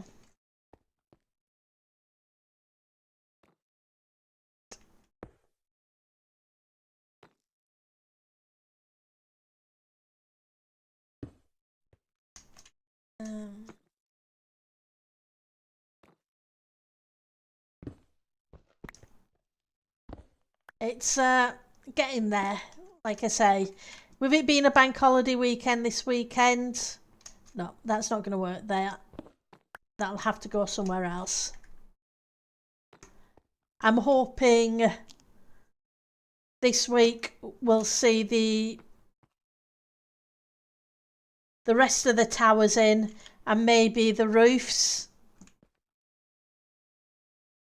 S1: It's getting there, like I say. With it being a bank holiday weekend this weekend, no, that's not going to work there. That'll have to go somewhere else. I'm hoping this week we'll see the rest of the towers in and maybe the roofs,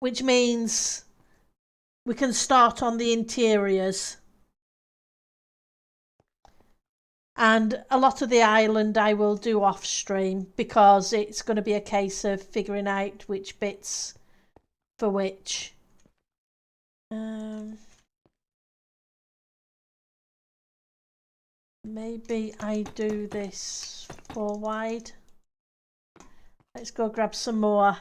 S1: which means we can start on the interiors. And a lot of the island I will do off stream because it's going to be a case of figuring out which bits for which. Maybe I do this 4 wide. Let's go grab some more.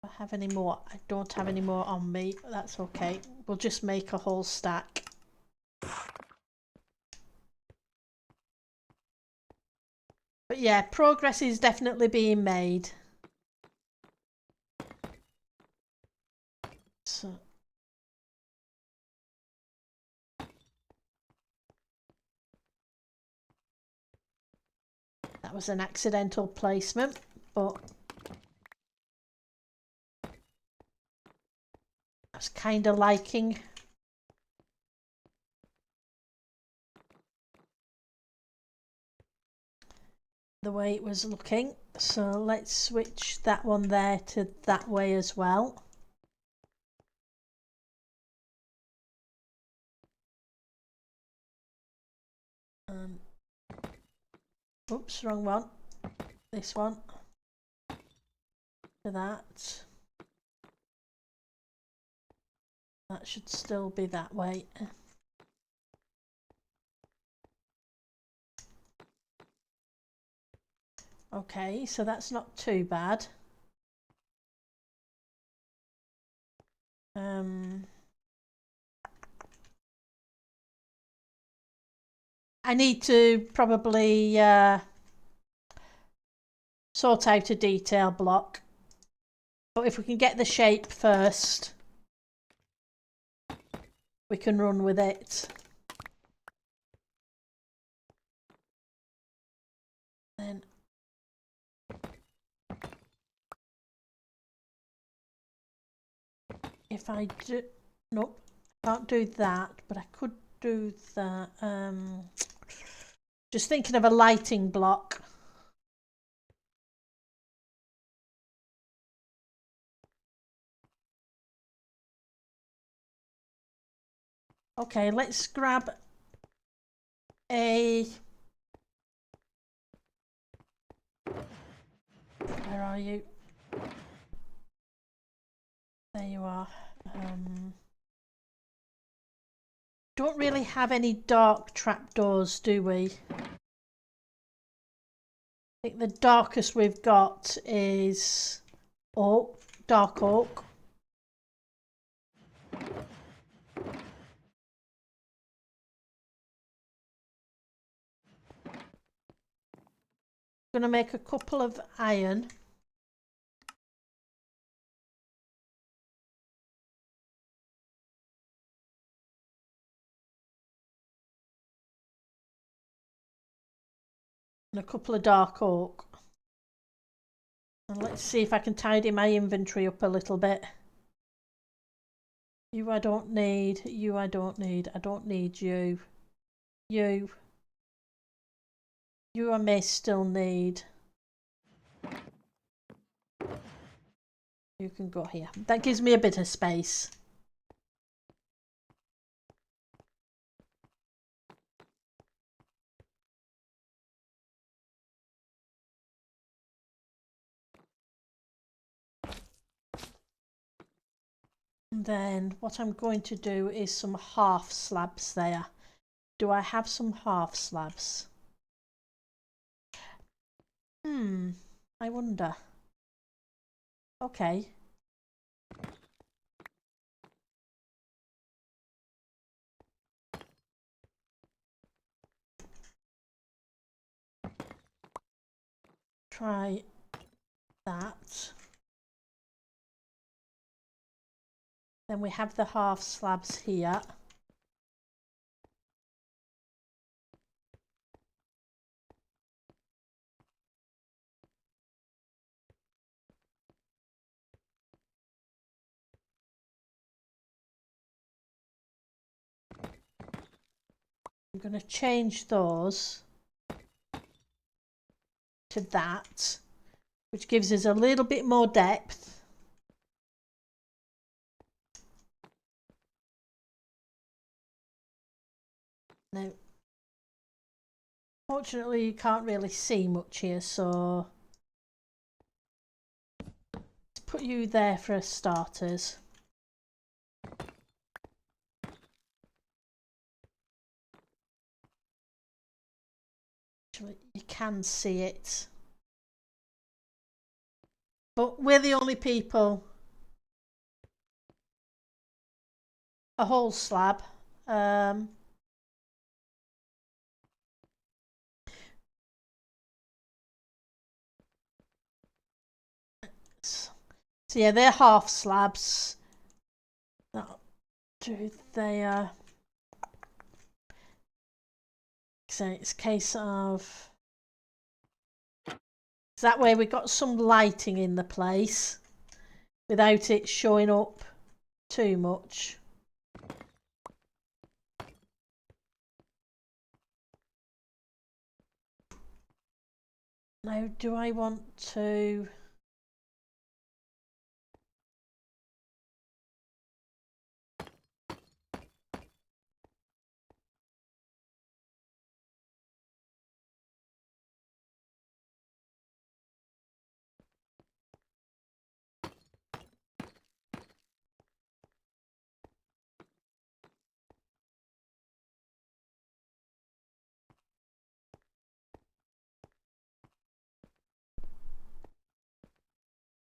S1: Do I have any more? I don't have any more on me. That's okay. We'll just make a whole stack. But yeah, progress is definitely being made. So that was an accidental placement, but I was kind of liking the way it was looking. So let's switch that one there to that way as well. Oops, wrong one. This one. To that. That should still be that way. Okay, so that's not too bad. I need to probably sort out a detail block. But if we can get the shape first, we can run with it. Then if I do, nope, can't do that, but I could do that. Just thinking of a lighting block. Okay, let's grab a... Where are you? There you are. Don't really have any dark trapdoors, do we? I think the darkest we've got is oak, dark oak. I'm going to make a couple of iron. And a couple of dark oak. And let's see if I can tidy my inventory up a little bit. You I don't need, you I don't need, I don't need you. You I may still need. You can go here. That gives me a bit of space. And then what I'm going to do is some half slabs there. Do I have some half slabs? I wonder. Okay. Try that. Then we have the half slabs here. I'm going to change those to that, which gives us a little bit more depth. Now, fortunately, you can't really see much here, so let's put you there for starters. Actually, you can see it. But we're the only people. A whole slab. So yeah, they're half slabs. Do they? So it's a case of. So that way we got some lighting in the place without it showing up too much. Now, do I want to?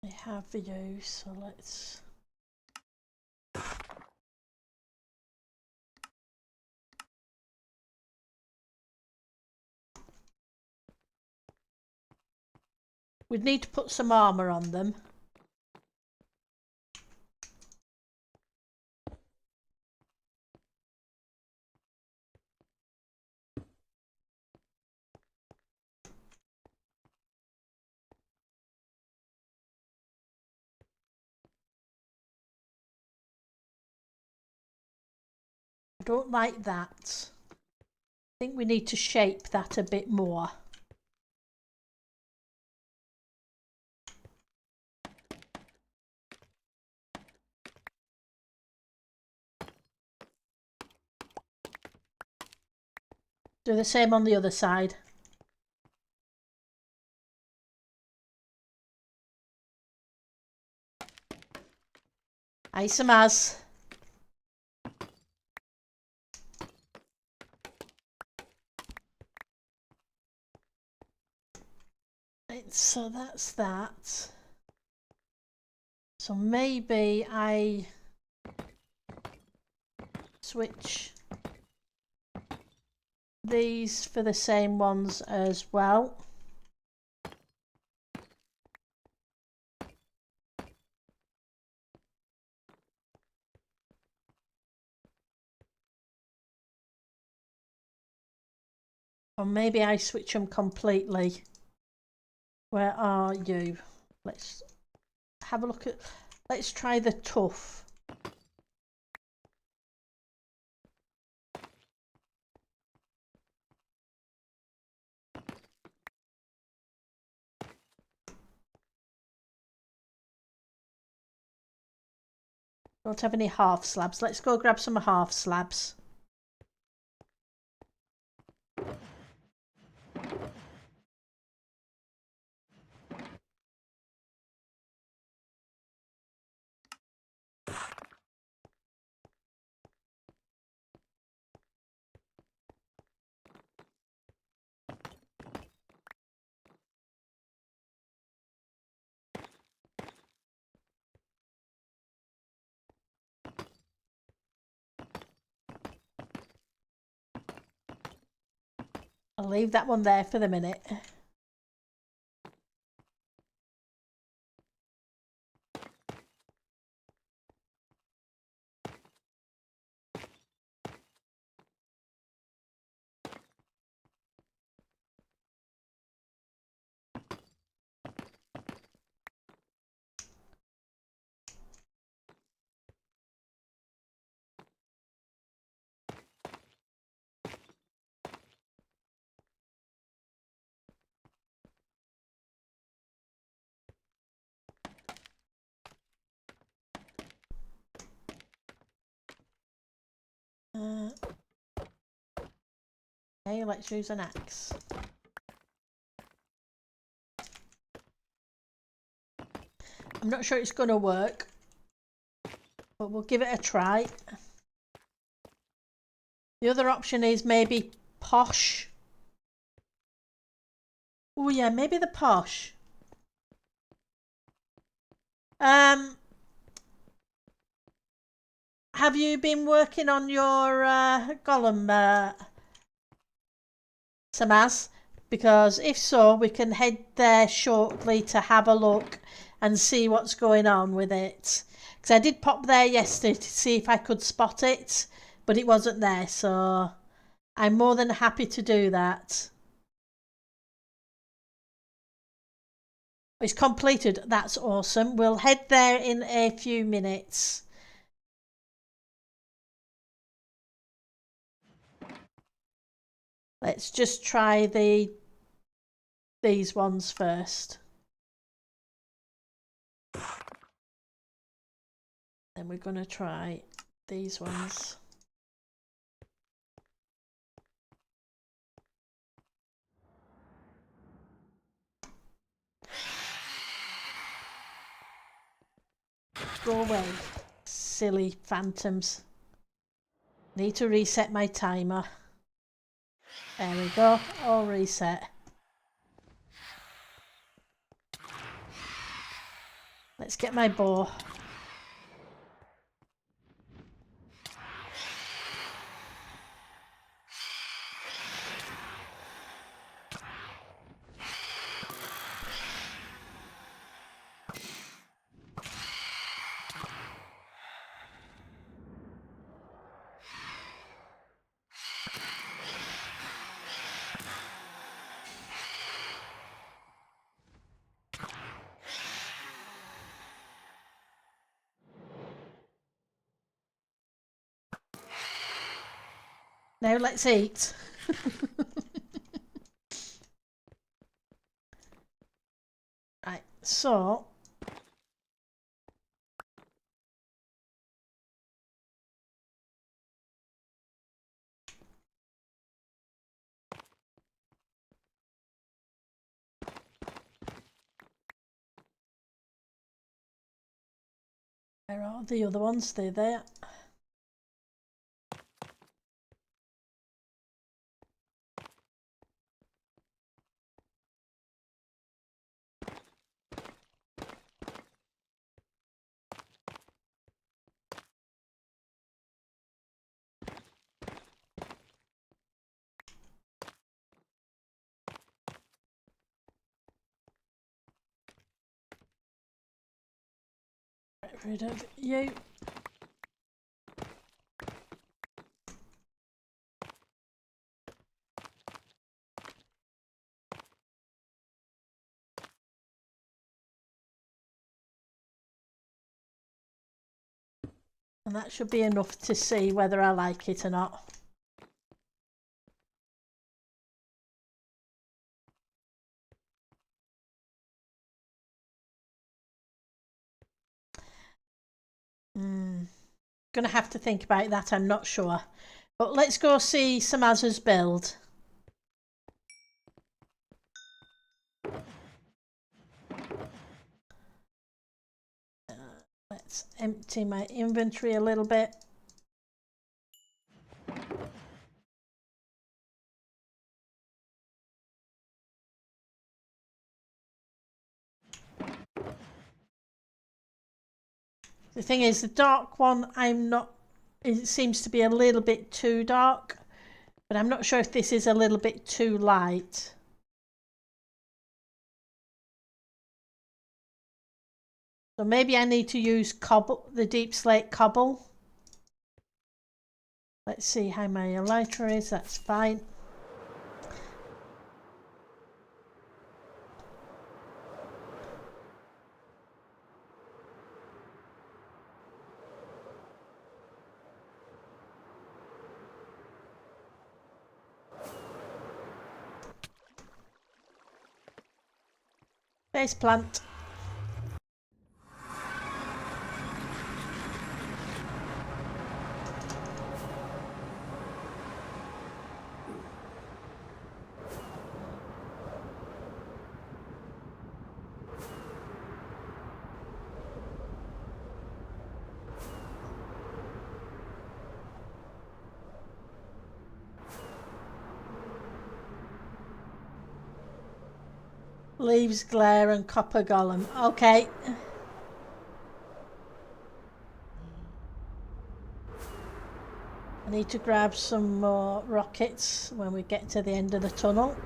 S1: I have videos, so let's. We'd need to put some armour on them. I don't like that. I think we need to shape that a bit more. Do the same on the other side. Ice and as. Right, so that's that. So maybe I switch these for the same ones as well. Or maybe I switch them completely. Where are you? Let's have a look at. Let's try the tough. Don't have any half slabs. Let's go grab some half slabs. I'll leave that one there for the minute. Okay, let's use an axe. I'm not sure it's going to work, but we'll give it a try. The other option is maybe posh. Oh yeah, maybe the posh. Have you been working on your golem, Samaz? Because if so, we can head there shortly to have a look and see what's going on with it. Because I did pop there yesterday to see if I could spot it, but it wasn't there, so I'm more than happy to do that. It's completed. That's awesome. We'll head there in a few minutes. Let's just try these ones first. Then we're going to try these ones. Go away, silly phantoms. Need to reset my timer. There we go, all reset. Let's get my bow. Now let's eat. Right, so where are the other ones? They're there. Get rid of you. And that should be enough to see whether I like it or not. Gonna have to think about that, I'm not sure. But let's go see Samaz's build. Let's empty my inventory a little bit. The thing is, the dark one, it seems to be a little bit too dark, but I'm not sure if this is a little bit too light. So maybe I need to use cobble, the deep slate cobble. Let's see how my elytra is, that's fine. Base plant. Leaves glare and copper golem. Okay. I need to grab some more rockets when we get to the end of the tunnel.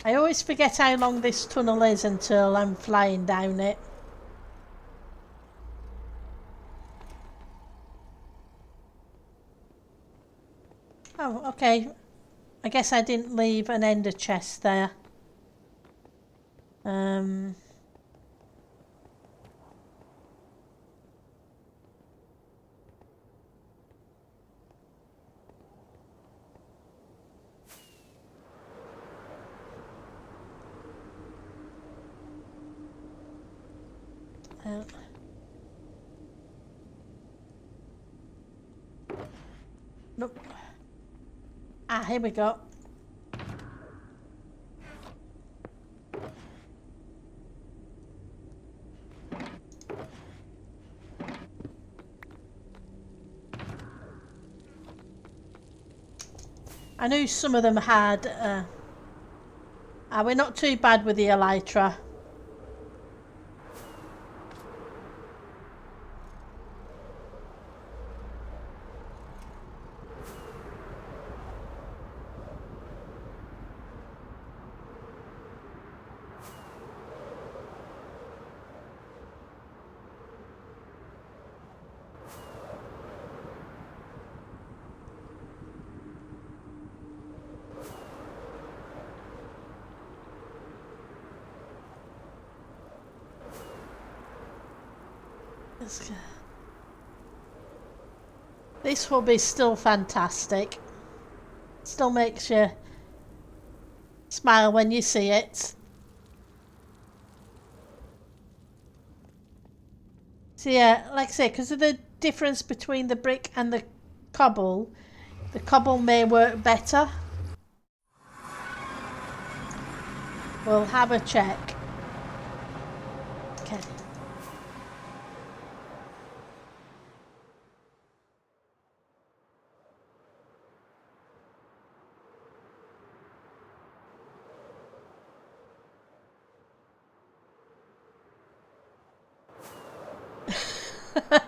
S1: I always forget how long this tunnel is until I'm flying down it. Oh, okay. I guess I didn't leave an ender chest there. Nope. Ah, here we go. I knew some of them had. We're not too bad with the elytra. This hub is still fantastic. Still makes you smile when you see it. So yeah, like I say, because of the difference between the brick and the cobble may work better. We'll have a check. Okay.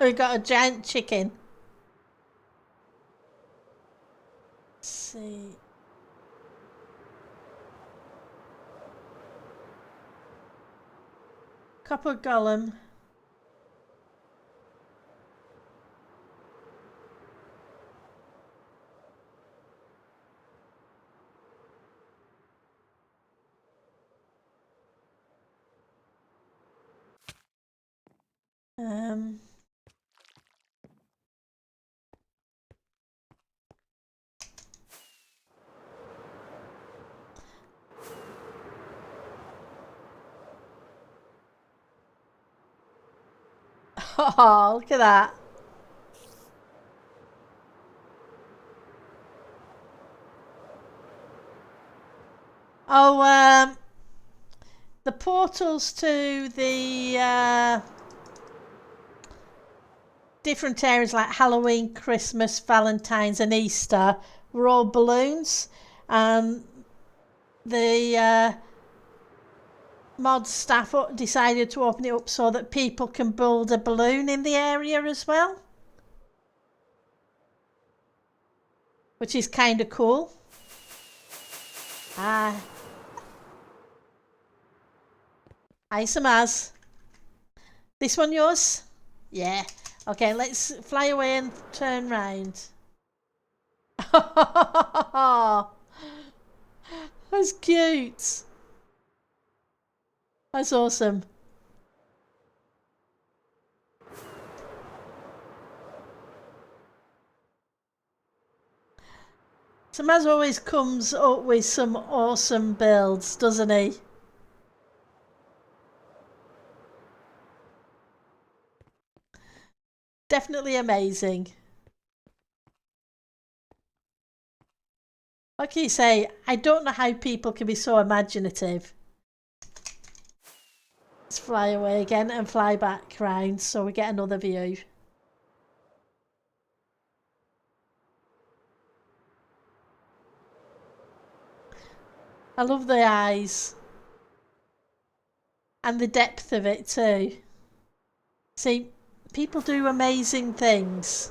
S1: We've got a giant chicken. Let's see. Copper golem. Oh, look at that. Oh, the portals to the different areas like Halloween, Christmas, Valentine's and Easter were all balloons. The mod staff decided to open it up so that people can build a balloon in the area as well, which is kind of cool. Hi Samaz. This one yours? Yeah. Okay, let's fly away and turn round. That's cute. That's awesome. Samaz always comes up with some awesome builds, doesn't he? Definitely amazing. Like you say, I don't know how people can be so imaginative. Let's fly away again and fly back round so we get another view. I love the eyes. And the depth of it too. See, people do amazing things.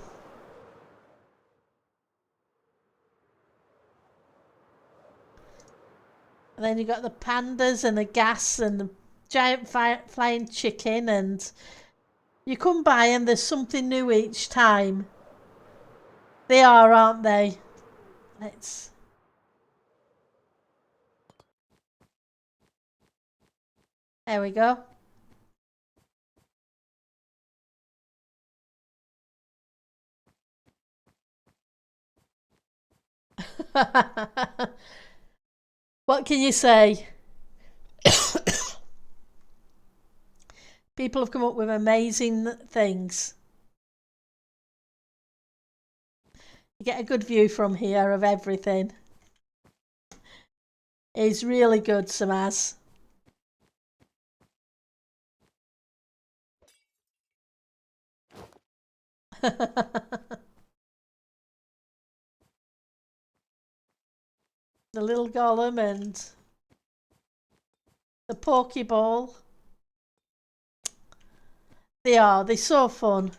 S1: And then you got the pandas and the gas and the giant flying chicken, and you come by and there's something new each time. They are, aren't they? Let's. There we go. What can you say? People have come up with amazing things. You get a good view from here of everything. It's really good, Samaz. The little golem and the pokeball. They're so fun.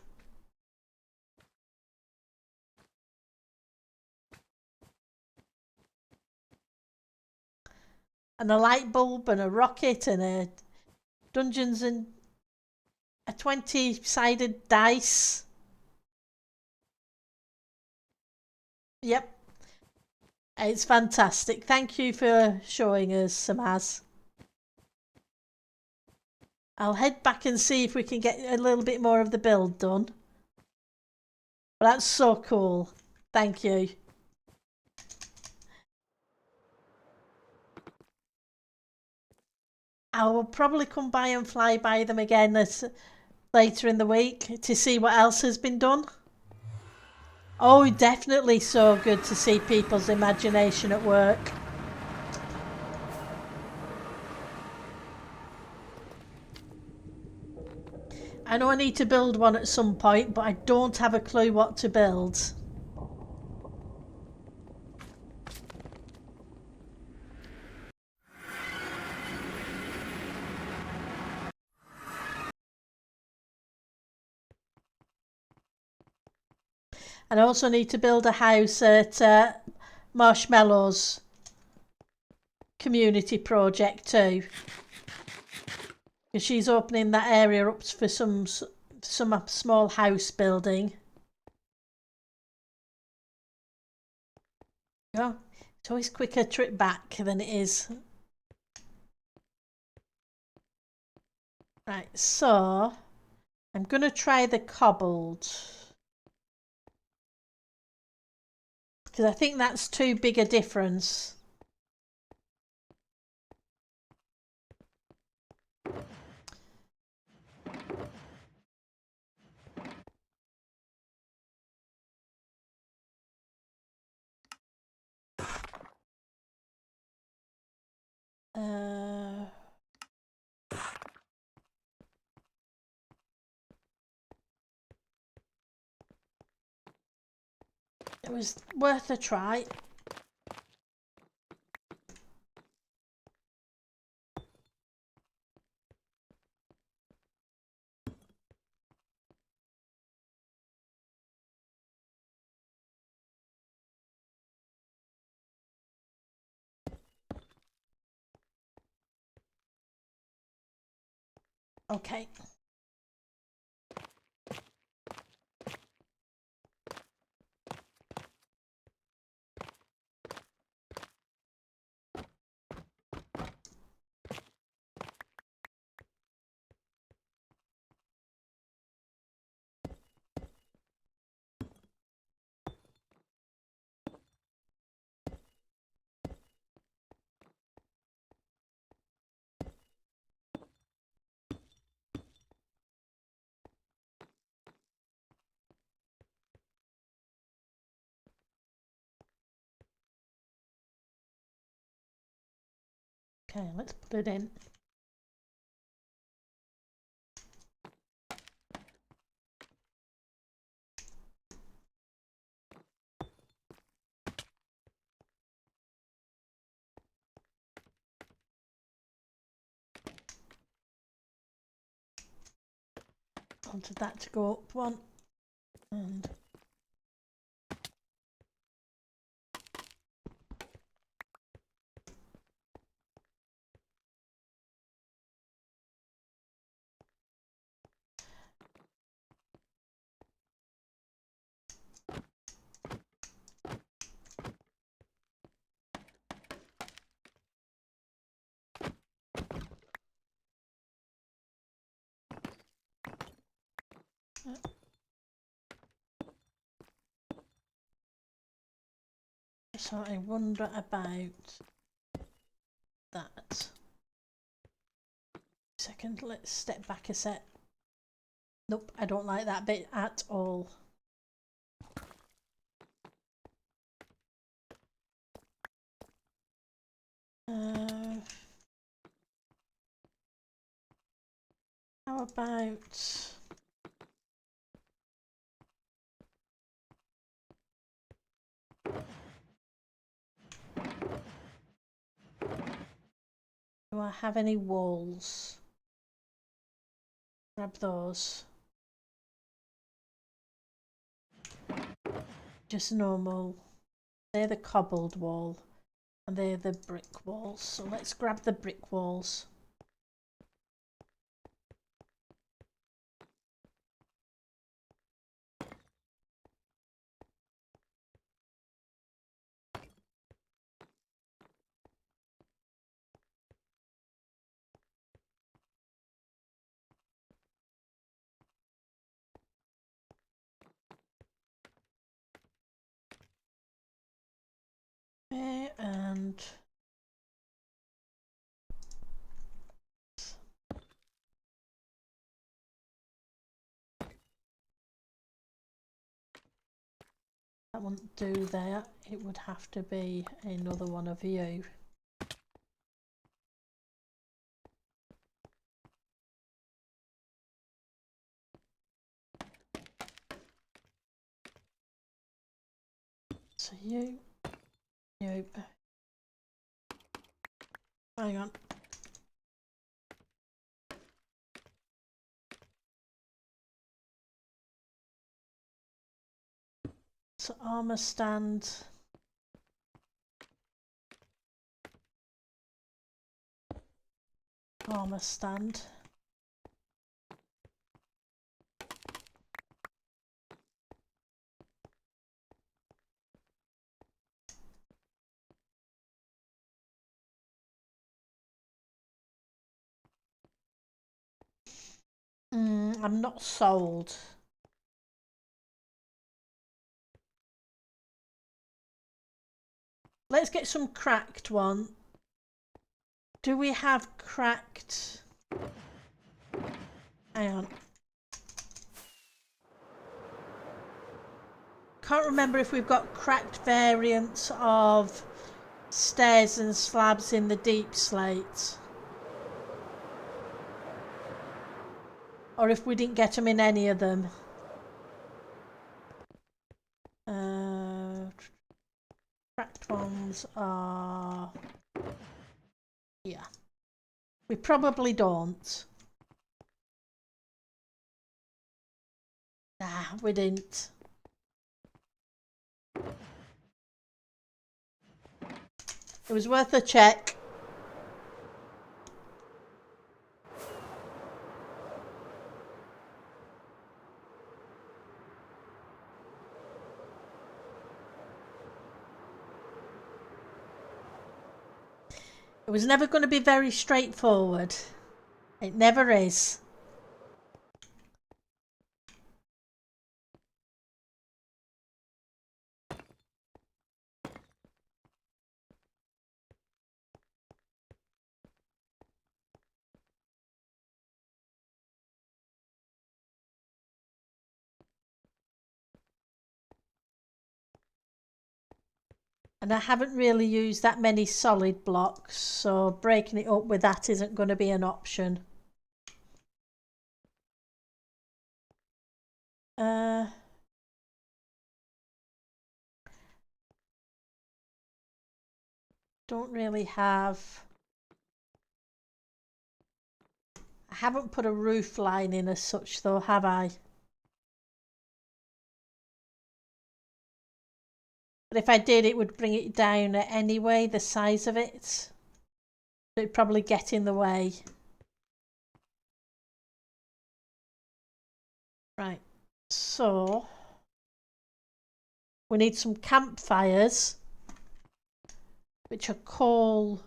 S1: And a light bulb and a rocket and a dungeons and a 20-sided dice. Yep. It's fantastic. Thank you for showing us, Samaz. I'll head back and see if we can get a little bit more of the build done. But that's so cool. Thank you. I will probably come by and fly by them again later in the week to see what else has been done. Oh, definitely so good to see people's imagination at work. I know I need to build one at some point, but I don't have a clue what to build. And I also need to build a house at Marshmallows community project too. Because she's opening that area up for some small house building. Oh, it's always quicker trip back than it is. Right, so I'm going to try the cobbled. Because I think that's too big a difference. It was worth a try. Okay. Okay, let's put it in. Wanted that to go up one. And so I wonder about that. Second, let's step back a sec. Nope, I don't like that bit at all. How about... Do I have any walls? Grab those. Just normal. They're the cobbled wall and they're the brick walls. So let's grab the brick walls. Okay, and that won't do there. It would have to be another one of you. So you. Hang on. So armor stand. Armor stand. I'm not sold. Let's get some cracked one. Do we have cracked? Hang on. Can't remember if we've got cracked variants of stairs and slabs in the deep slate. Or if we didn't get them in any of them. Cracked ones are... yeah. We probably don't. Nah, we didn't. It was worth a check. It was never going to be very straightforward. It never is. And I haven't really used that many solid blocks, so breaking it up with that isn't going to be an option. Don't really have... I haven't put a roof line in as such though, have I? But if I did, it would bring it down anyway, the size of it. It'd probably get in the way. Right, so we need some campfires, which are coal.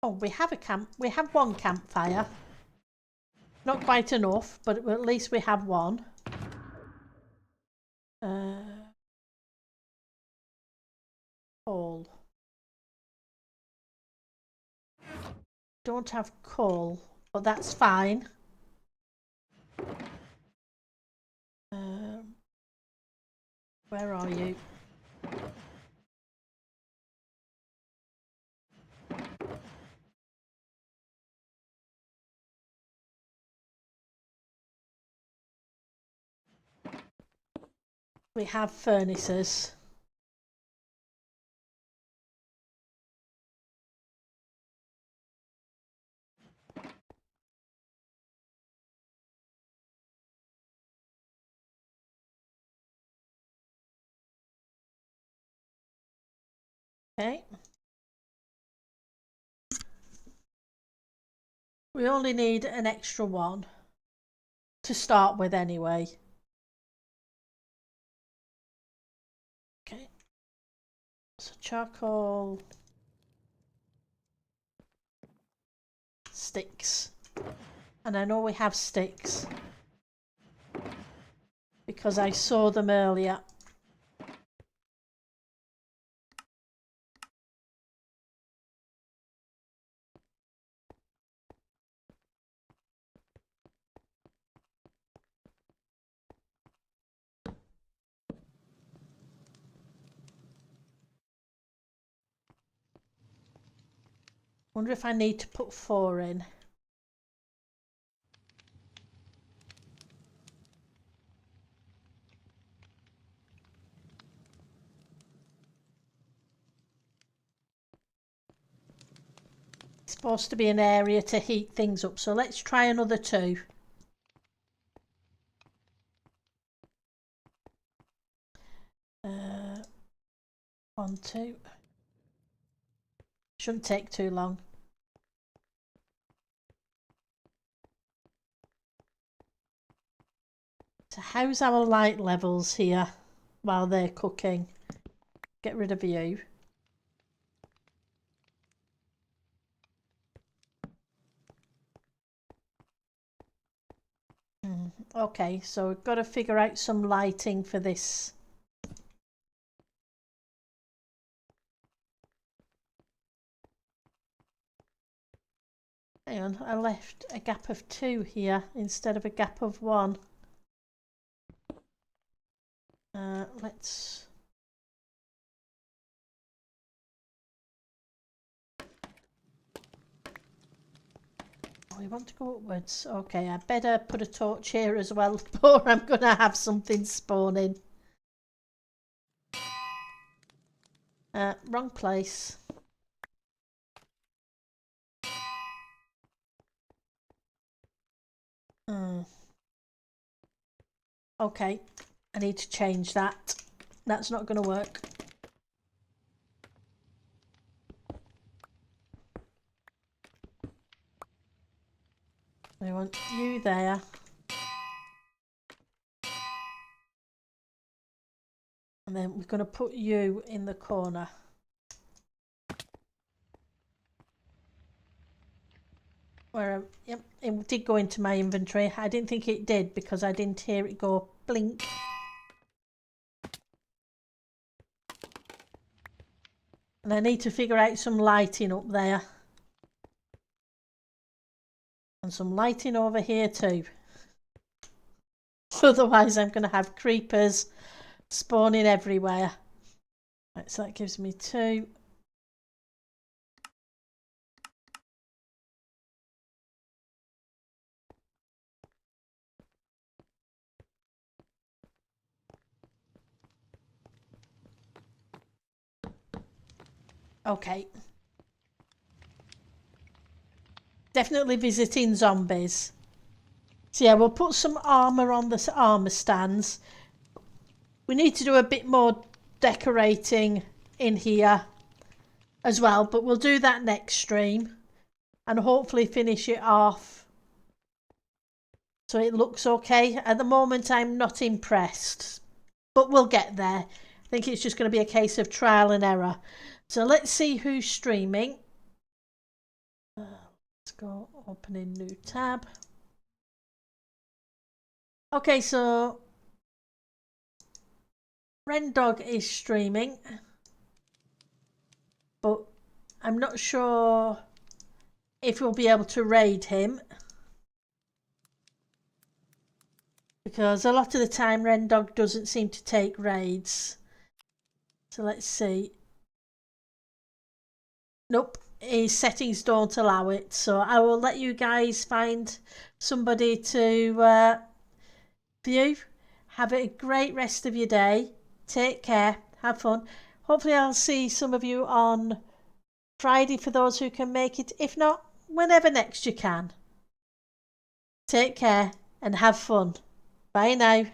S1: Oh, we have one campfire. Not quite enough, but at least we have one. Coal. Don't have coal, but that's fine. Where are you? We have furnaces. Okay. We only need an extra one to start with anyway. Okay. So charcoal, sticks. And I know we have sticks because I saw them earlier. Wonder if I need to put 4 in. It's supposed to be an area to heat things up, so let's try another 2. One, 2. Shouldn't take too long. So how's our light levels here while they're cooking? Get rid of you. Okay, so we've got to figure out some lighting for this. Hang on, I left a gap of 2 here instead of a gap of 1. Let's... We want to go upwards. Okay, I better put a torch here as well, or I'm going to have something spawning. Wrong place. Okay, I need to change that. That's not going to work. We want you there. And then we're going to put you in the corner. Where, yep, it did go into my inventory. I didn't think it did because I didn't hear it go blink. And I need to figure out some lighting up there. And some lighting over here too. Otherwise I'm going to have creepers spawning everywhere. Right, so that gives me 2. Okay. Definitely visiting zombies. So yeah, we'll put some armour on the armour stands. We need to do a bit more decorating in here as well, but we'll do that next stream and hopefully finish it off so it looks okay. At the moment I'm not impressed, but we'll get there. I think it's just going to be a case of trial and error. So let's see who's streaming. Let's go open a new tab. Okay, so Rendog is streaming, but I'm not sure if we'll be able to raid him, because a lot of the time Rendog doesn't seem to take raids. So let's see. Nope, his settings don't allow it, so I will let you guys find somebody to view. Have a great rest of your day. Take care, have fun. Hopefully I'll see some of you on Friday for those who can make it. If not, whenever next you can. Take care and have fun. Bye now.